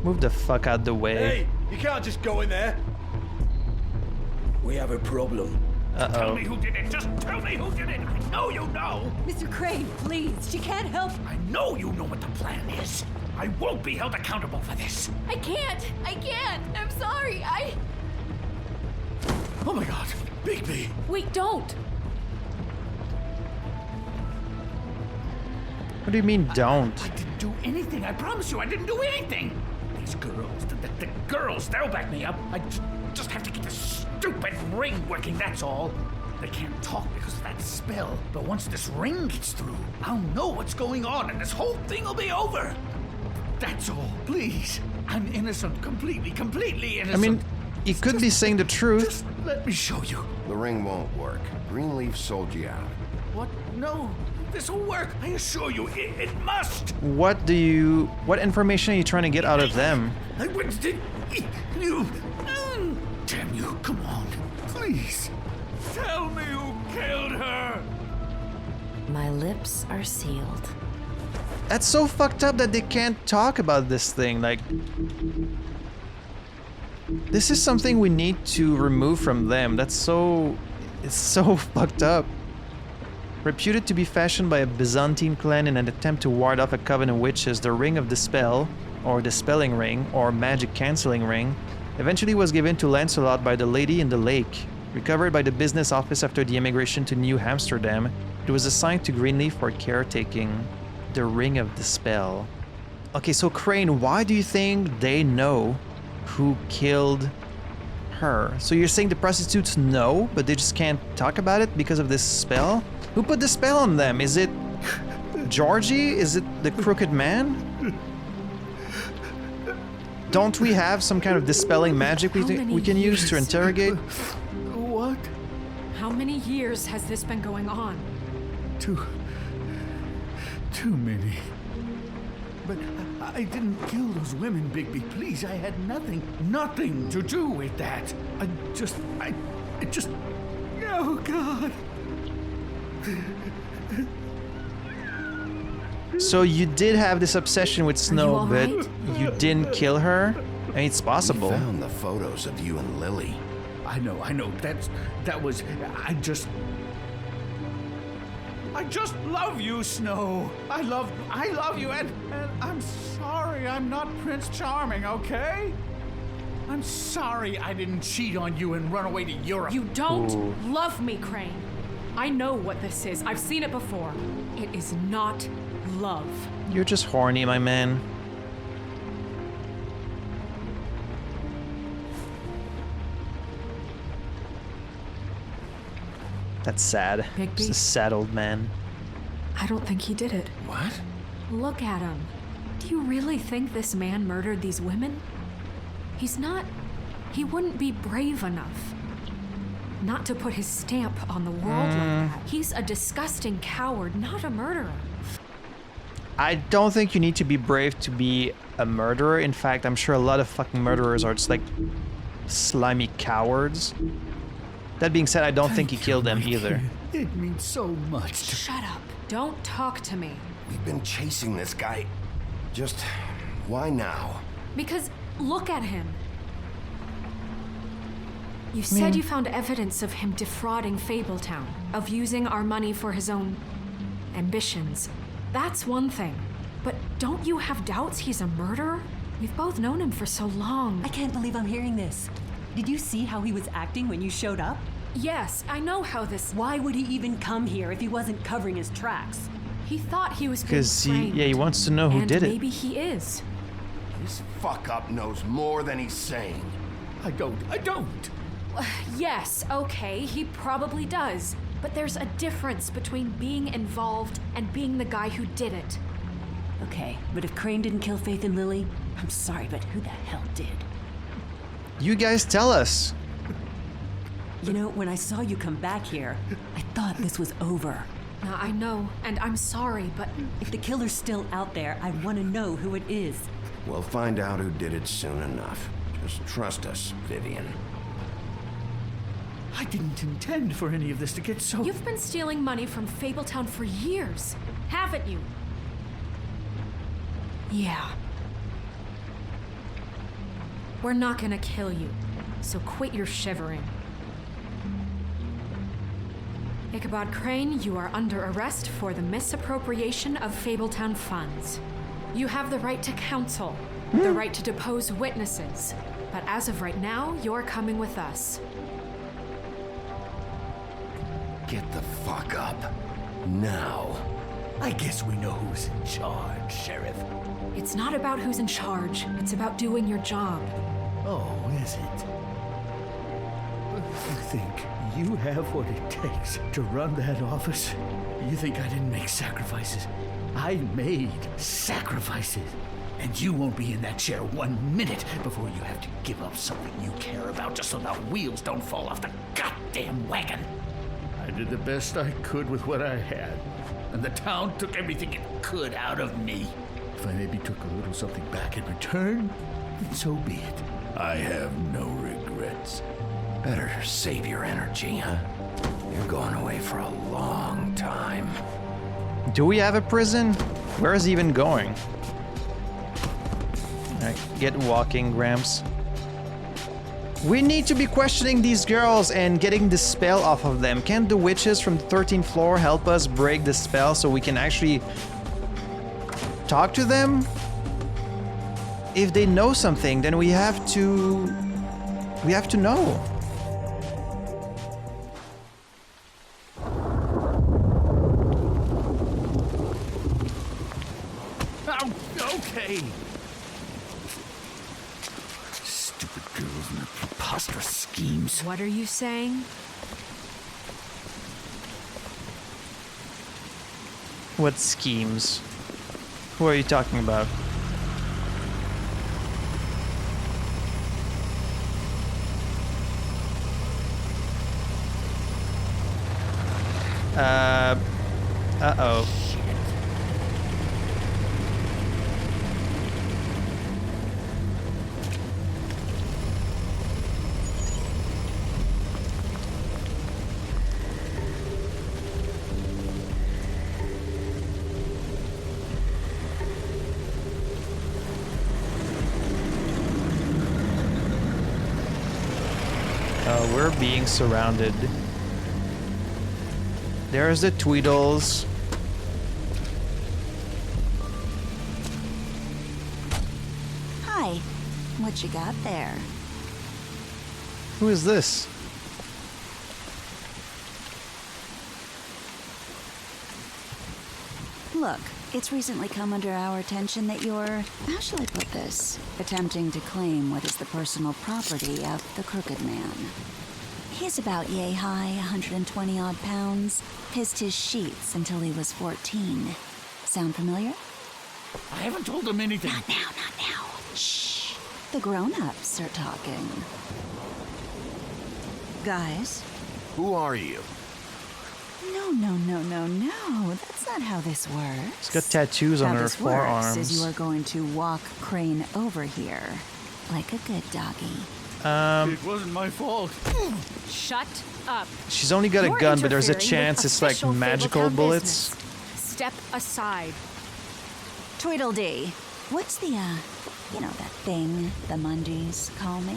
Move the fuck out the way. Hey, you can't just go in there. We have a problem. Uh-oh. Tell me who did it. Just tell me who did it. I know you know. Mr. Crane, please. She can't help. I know you know what the plan is. I won't be held accountable for this. I can't! I can't! I'm sorry, Oh my god, Bigby! Wait, don't! What do you mean, don't? I didn't do anything. I promise you, I didn't do anything. These girls, the girls, they'll back me up. I just have to get this stupid ring working, that's all. They can't talk because of that spell, but once this ring gets through, I'll know what's going on and this whole thing will be over. That's all, please. I'm innocent, completely innocent. I mean, you could be saying the truth. Just let me show you. The ring won't work. Greenleaf sold you out. What? No, this will work. I assure you, it must. What information are you trying to get out of them? I went to you. Damn you, come on, please. Tell me who killed her. My lips are sealed. That's so fucked up that they can't talk about this thing. Like, this is something we need to remove from them. It's so fucked up. Reputed to be fashioned by a Byzantine clan in an attempt to ward off a coven of witches, the Ring of Dispel, or Dispelling Ring, or Magic Cancelling Ring, eventually was given to Lancelot by the Lady in the Lake. Recovered by the business office after the immigration to New Amsterdam, it was assigned to Greenleaf for caretaking. The Ring of the Spell. Okay, so Crane, why do you think they know who killed her? So you're saying the prostitutes know, but they just can't talk about it because of this spell? Who put the spell on them? Is it Georgie? Is it the Crooked Man? Don't we have some kind of dispelling magic we can use to interrogate? What? How many years has this been going on? Too many. But I didn't kill those women, Bigby. Please, I had nothing to do with that. Oh, God. So you did have this obsession with Snow, but right? you didn't kill her? I mean, it's possible. We found the photos of you and Lily. I know. I just love you, Snow. I love you, and I'm sorry I'm not Prince Charming, okay? I'm sorry I didn't cheat on you and run away to Europe. You don't love me, Crane. I know what this is. I've seen it before. It is not love. You're just horny, my man. That's sad. Bigby? Just a sad old man. I don't think he did it. What? Look at him. Do you really think this man murdered these women? He wouldn't be brave enough. Not to put his stamp on the world like that. He's a disgusting coward, not a murderer. I don't think you need to be brave to be a murderer. In fact, I'm sure a lot of fucking murderers are just like slimy cowards. That being said, I don't think he killed them either. It means so much. Shut up. Don't talk to me. We've been chasing this guy. Just why now? Because look at him. You said you found evidence of him defrauding Fabletown, of using our money for his own ambitions. That's one thing. But don't you have doubts he's a murderer? We've both known him for so long. I can't believe I'm hearing this. Did you see how he was acting when you showed up? Yes, I know how this... Why would he even come here if he wasn't covering his tracks? He thought he was because he wants to know who did it. Maybe he is. This fuck-up knows more than he's saying. I don't. Yes, okay, he probably does. But there's a difference between being involved and being the guy who did it. Okay, but if Crane didn't kill Faith and Lily, I'm sorry, but who the hell did? You guys tell us. You know, when I saw you come back here, I thought this was over. I know, and I'm sorry, but... If the killer's still out there, I want to know who it is. We'll find out who did it soon enough. Just trust us, Vivian. I didn't intend for any of this to get so... You've been stealing money from Fabletown for years, haven't you? Yeah. We're not gonna kill you, so quit your shivering. Ichabod Crane, you are under arrest for the misappropriation of Fabletown funds. You have the right to counsel, the right to depose witnesses, but as of right now, you're coming with us. Get the fuck up. Now. I guess we know who's in charge, Sheriff. It's not about who's in charge, it's about doing your job. Oh, is it? You think you have what it takes to run that office? You think I didn't make sacrifices? I made sacrifices. And you won't be in that chair 1 minute before you have to give up something you care about just so the wheels don't fall off the goddamn wagon. I did the best I could with what I had, and the town took everything it could out of me. If I maybe took a little something back in return, then so be it. I have no regrets. Better save your energy, huh? You're going away for a long time. Do we have a prison? Where is he even going? Alright, get walking, Gramps. We need to be questioning these girls and getting the spell off of them. Can't the witches from the 13th floor help us break the spell so we can actually talk to them? If they know something, then we have to know. Oh, okay. Stupid girls and their preposterous schemes. What are you saying? What schemes? Who are you talking about? Uh-oh. We're being surrounded. There's the Tweedles. Hi. What you got there? Who is this? Look, it's recently come under our attention that you're, how shall I put this, attempting to claim what is the personal property of the Crooked Man. He's about yay high, 120 odd pounds, pissed his sheets until he was 14. Sound familiar? I haven't told him anything. Not now, not now. Shh. The grown-ups are talking. Guys? Who are you? No. That's not how this works. She's got tattoos on her forearms. How this works is you are going to walk Crane over here, like a good doggy. It wasn't my fault. Shut up. She's only got a gun, but there's a chance it's like magical bullets. Business. Step aside. Tweedledee. What's the, you know that thing the Mundies call me?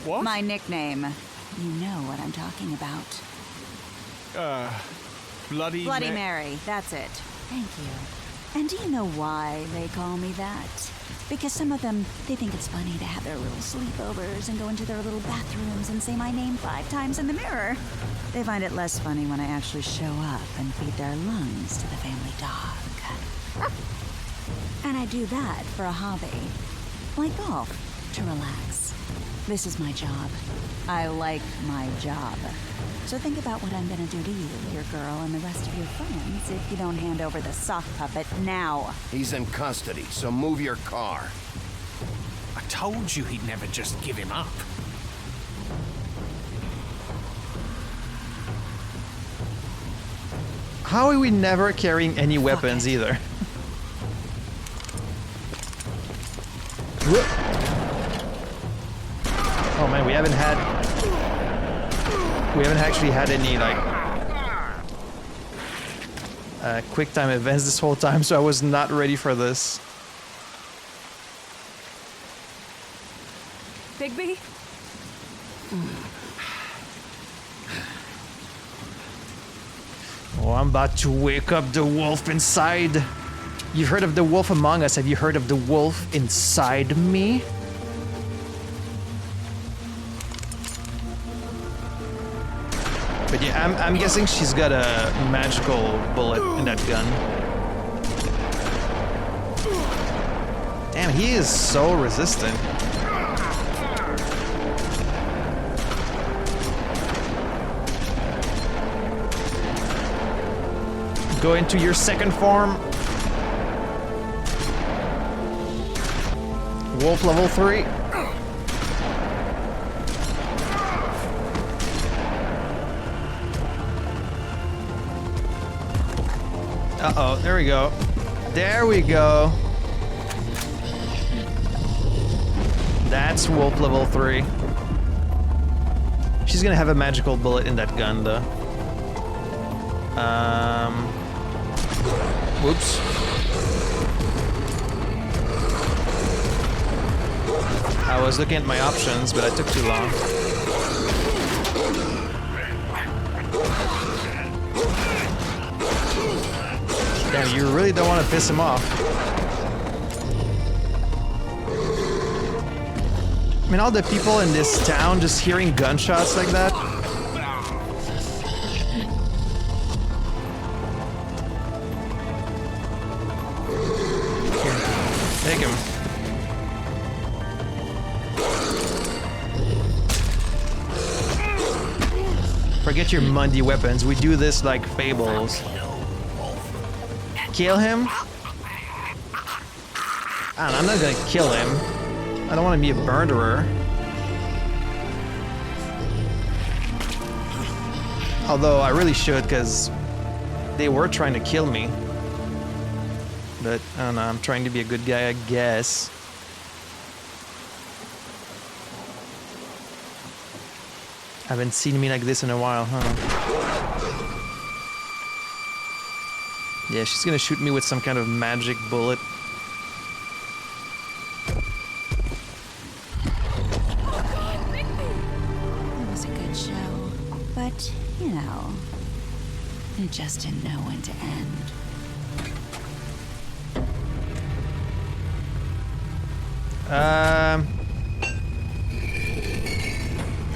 What? My nickname. You know what I'm talking about. Bloody Mary. That's it. Thank you. And do you know why they call me that? Because some of them, they think it's funny to have their little sleepovers and go into their little bathrooms and say my name 5 times in the mirror. They find it less funny when I actually show up and feed their lungs to the family dog. And I do that for a hobby. Like golf, to relax. This is my job. I like my job. So think about what I'm gonna do to you, your girl, and the rest of your friends if you don't hand over the sock puppet now. He's in custody, so move your car. I told you he'd never just give him up. How are we never carrying any weapons either? Oh man, we haven't actually had any like quick time events this whole time, so I was not ready for this. Bigby? Oh, I'm about to wake up the wolf inside. You've heard of the wolf among us. Have you heard of the wolf inside me? But yeah, I'm guessing she's got a magical bullet in that gun. Damn, he is so resistant. Go into your second form. Wolf level 3. Uh-oh, there we go. There we go. That's wolf level 3. She's gonna have a magical bullet in that gun, though. Whoops. I was looking at my options, but I took too long. Damn, you really don't want to piss him off. I mean, all the people in this town just hearing gunshots like that. Take him. Forget your Mundy weapons. We do this like fables. Kill him? I don't know, I'm not gonna kill him. I don't want to be a murderer. Although I really should, because they were trying to kill me. But I don't know, I'm trying to be a good guy, I guess. Haven't seen me like this in a while, huh? Yeah, she's gonna shoot me with some kind of magic bullet. It was a good show, but, you know, it just didn't know when to end.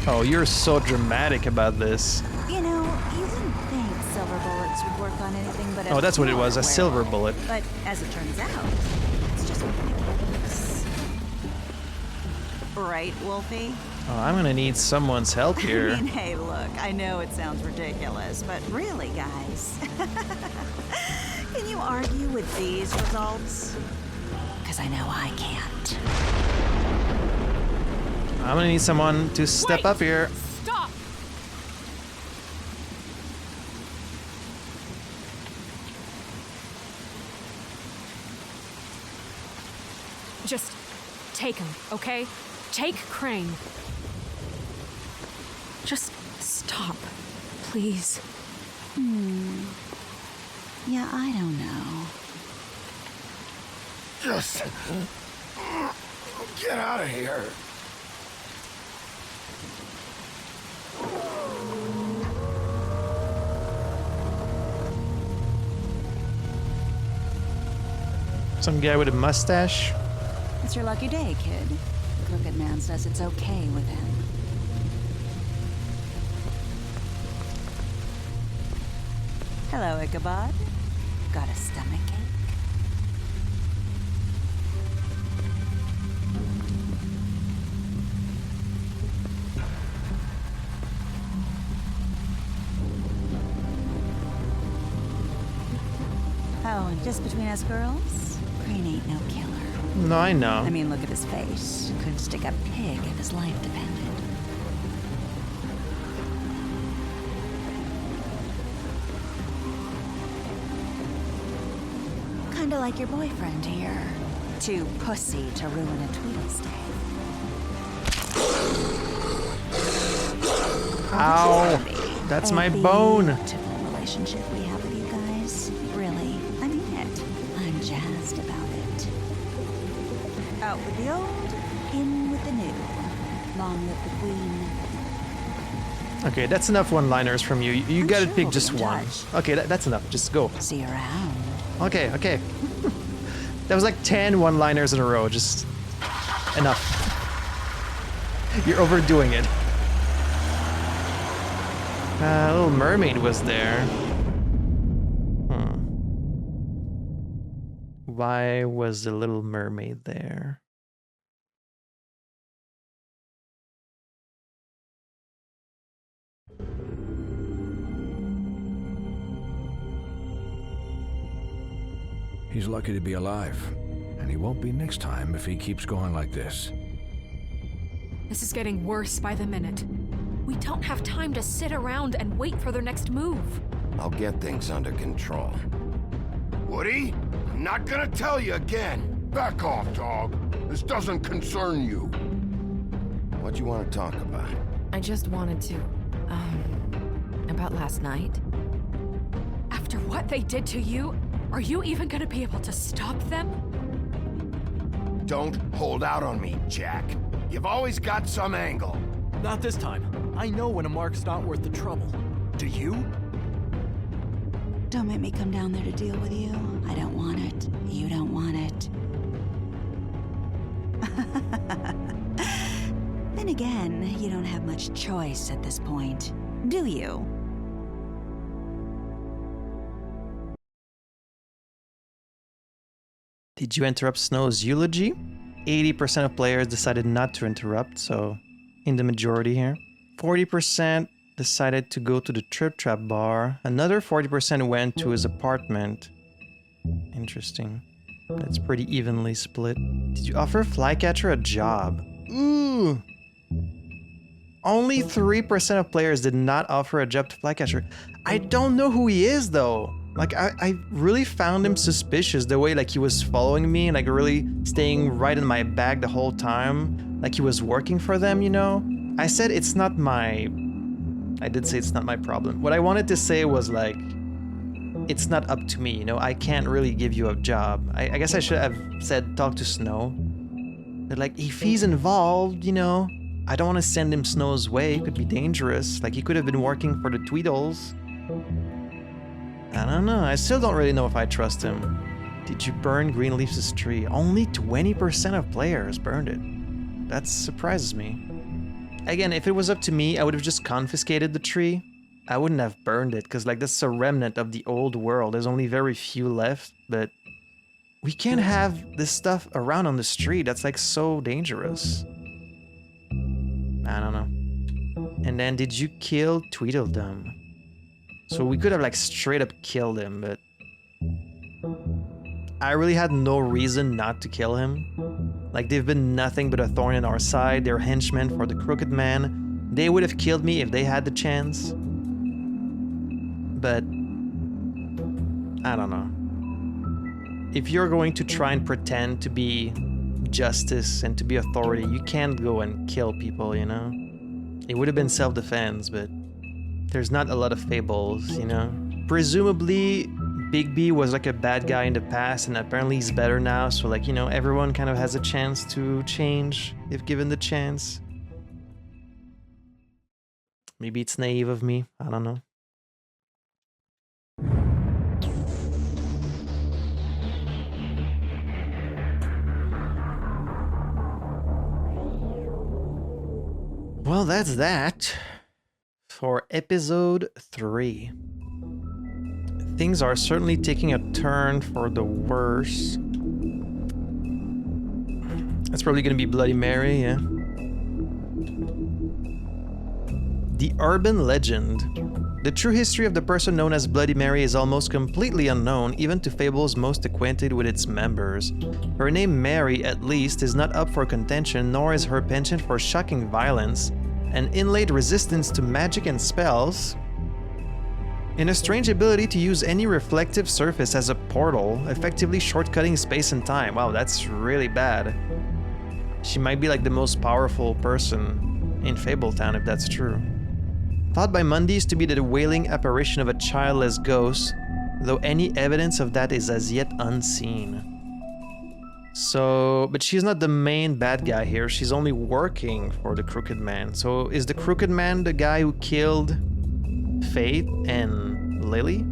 Oh, you're so dramatic about this. You know, you wouldn't think silver bullets would work on anything but a Oh, that's what it was, a werewolf. silver bullet. But as it turns out, it's just one of the case. Right, Wolfie? Oh, I'm gonna need someone's help here. I mean, hey, look, I know it sounds ridiculous, but really, guys, can you argue with these results? Because I know I can't. I'm gonna need someone to step up here. Stop! Just take him, okay? Take Crane. Just stop, please. Yeah, I don't know. Just get out of here. Some guy with a mustache. It's your lucky day, kid. The Crooked Man says it's okay with him. Hello, Ichabod. Got a stomachache? Oh, and just between us girls, Crane ain't no killer. No, I know. I mean, look at his face. Couldn't stick a pig if his life depended. Kinda like your boyfriend here. Too pussy to ruin a Tweedle's day. Ow! That's my bone. Beautiful relationship we have with you guys. Really, I mean it. I'm jazzed about it. Out with the old, in with the new. Long live the queen. Okay, that's enough one-liners from you. You gotta sure pick we'll just be in one. touch. Okay, that's enough. Just go. See you around. Okay, okay. That was like 10 one-liners in a row. Just enough. You're overdoing it. Little Mermaid was there. Why was the Little Mermaid there? He's lucky to be alive, and he won't be next time if he keeps going like this. This is getting worse by the minute. We don't have time to sit around and wait for their next move. I'll get things under control. Woody, I'm not gonna tell you again. Back off, dog. This doesn't concern you. What do you want to talk about? I just wanted to, about last night. After what they did to you, are you even gonna be able to stop them? Don't hold out on me, Jack. You've always got some angle. Not this time. I know when a mark's not worth the trouble. Do you? Don't make me come down there to deal with you. I don't want it. You don't want it. Then again, you don't have much choice at this point, do you? Did you interrupt Snow's eulogy? 80% of players decided not to interrupt, so in the majority here. 40% decided to go to the Trip Trap bar. Another 40% went to his apartment. Interesting. That's pretty evenly split. Did you offer Flycatcher a job? Ooh! Only 3% of players did not offer a job to Flycatcher. I don't know who he is though. Like I really found him suspicious the way like he was following me, like really staying right in my back the whole time. Like he was working for them, you know? I said it's not my... I did say it's not my problem. What I wanted to say was like, it's not up to me, you know? I can't really give you a job. I guess I should have said talk to Snow. But like, if he's involved, you know, I don't want to send him Snow's way. It could be dangerous. Like, he could have been working for the Tweedles. I don't know. I still don't really know if I trust him. Did you burn Greenleaf's tree? Only 20% of players burned it. That surprises me. Again, if it was up to me, I would have just confiscated the tree. I wouldn't have burned it, because like that's a remnant of the old world. There's only very few left, but we can't have this stuff around on the street. That's like so dangerous. I don't know. And then did you kill Tweedledum? So we could have like straight up killed him, but I really had no reason not to kill him. Like they've been nothing but a thorn in our side. They're henchmen for the Crooked Man. They would have killed me if they had the chance. But I don't know. If you're going to try and pretend to be justice and to be authority, you can't go and kill people, you know? It would have been self-defense, but there's not a lot of fables, you know? Presumably, Bigby was like a bad guy in the past, and apparently he's better now, so like, you know, everyone kind of has a chance to change if given the chance. Maybe it's naive of me, I don't know. Well, that's that for episode 3. Things are certainly taking a turn for the worse. That's probably going to be Bloody Mary, yeah. The urban legend. The true history of the person known as Bloody Mary is almost completely unknown, even to fables most acquainted with its members. Her name Mary, at least, is not up for contention, nor is her penchant for shocking violence, an inlaid resistance to magic and spells, and a strange ability to use any reflective surface as a portal, effectively shortcutting space and time. Wow, that's really bad. She might be like the most powerful person in Fabletown if that's true. Thought by Mondays to be the wailing apparition of a childless ghost, though any evidence of that is as yet unseen. So, but she's not the main bad guy here, she's only working for the Crooked Man. So is the Crooked Man the guy who killed Faith and Lily?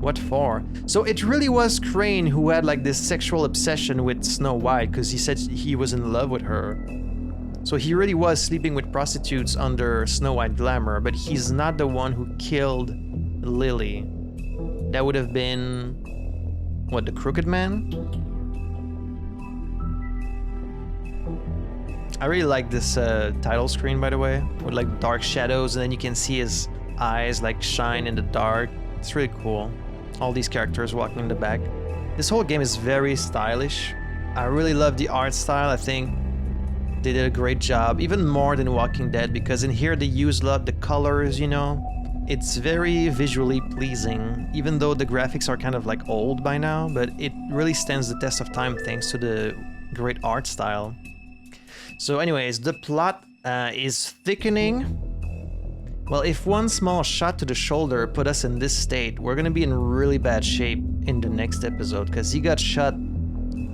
What for? So it really was Crane who had like this sexual obsession with Snow White, because he said he was in love with her. So he really was sleeping with prostitutes under Snow White glamour, but he's not the one who killed Lily. That would have been... what, the Crooked Man? I really like this title screen, by the way, with like dark shadows, and then you can see his eyes like shine in the dark. It's really cool. All these characters walking in the back. This whole game is very stylish. I really love the art style. I think they did a great job, even more than Walking Dead, because in here they used a lot of the colors, you know? It's very visually pleasing, even though the graphics are kind of like old by now, but it really stands the test of time thanks to the great art style. So anyways, the plot is thickening. Well, if one small shot to the shoulder put us in this state, we're gonna be in really bad shape in the next episode, because he got shot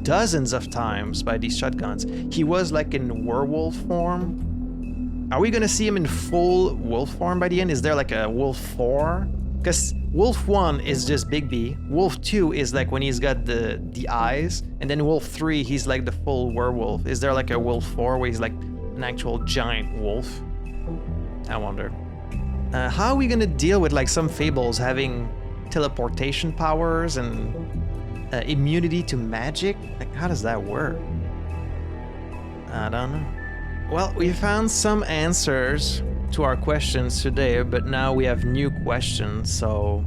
dozens of times by these shotguns. He was like in werewolf form. Are we gonna see him in full wolf form by the end? Is there like a Wolf 4? Because Wolf 1 is just Bigby. Wolf 2 is like when he's got the eyes. And then Wolf 3, he's like the full werewolf. Is there like a Wolf 4 where he's like an actual giant wolf? I wonder. How are we gonna deal with like some fables having teleportation powers and immunity to magic? Like, how does that work? I don't know. Well, we found some answers to our questions today, but now we have new questions, so...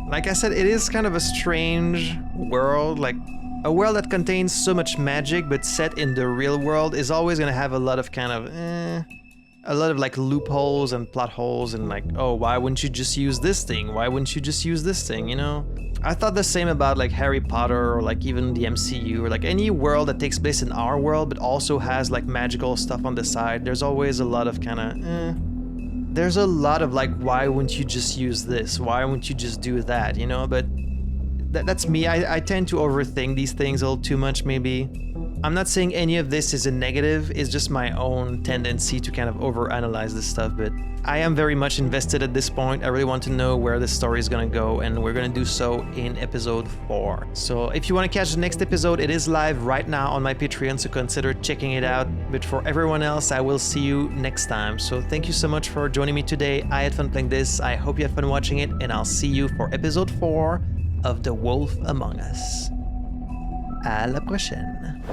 Like I said, it is kind of a strange world, like a world that contains so much magic, but set in the real world is always gonna have a lot of kind of, a lot of like loopholes and plot holes and like, oh, why wouldn't you just use this thing? Why wouldn't you just use this thing, you know? I thought the same about like Harry Potter or like even the MCU or like any world that takes place in our world but also has like magical stuff on the side. There's always a lot of kind of, there's a lot of like, why wouldn't you just use this? Why wouldn't you just do that, you know? But that's me. I tend to overthink these things a little too much, maybe. I'm not saying any of this is a negative, it's just my own tendency to kind of overanalyze this stuff, but I am very much invested at this point. I really want to know where the story is gonna go, and we're gonna do so in episode 4. So if you want to catch the next episode, it is live right now on my Patreon, so consider checking it out. But for everyone else, I will see you next time. So thank you so much for joining me today. I had fun playing this, I hope you had fun watching it, and I'll see you for episode 4 of The Wolf Among Us. À la prochaine.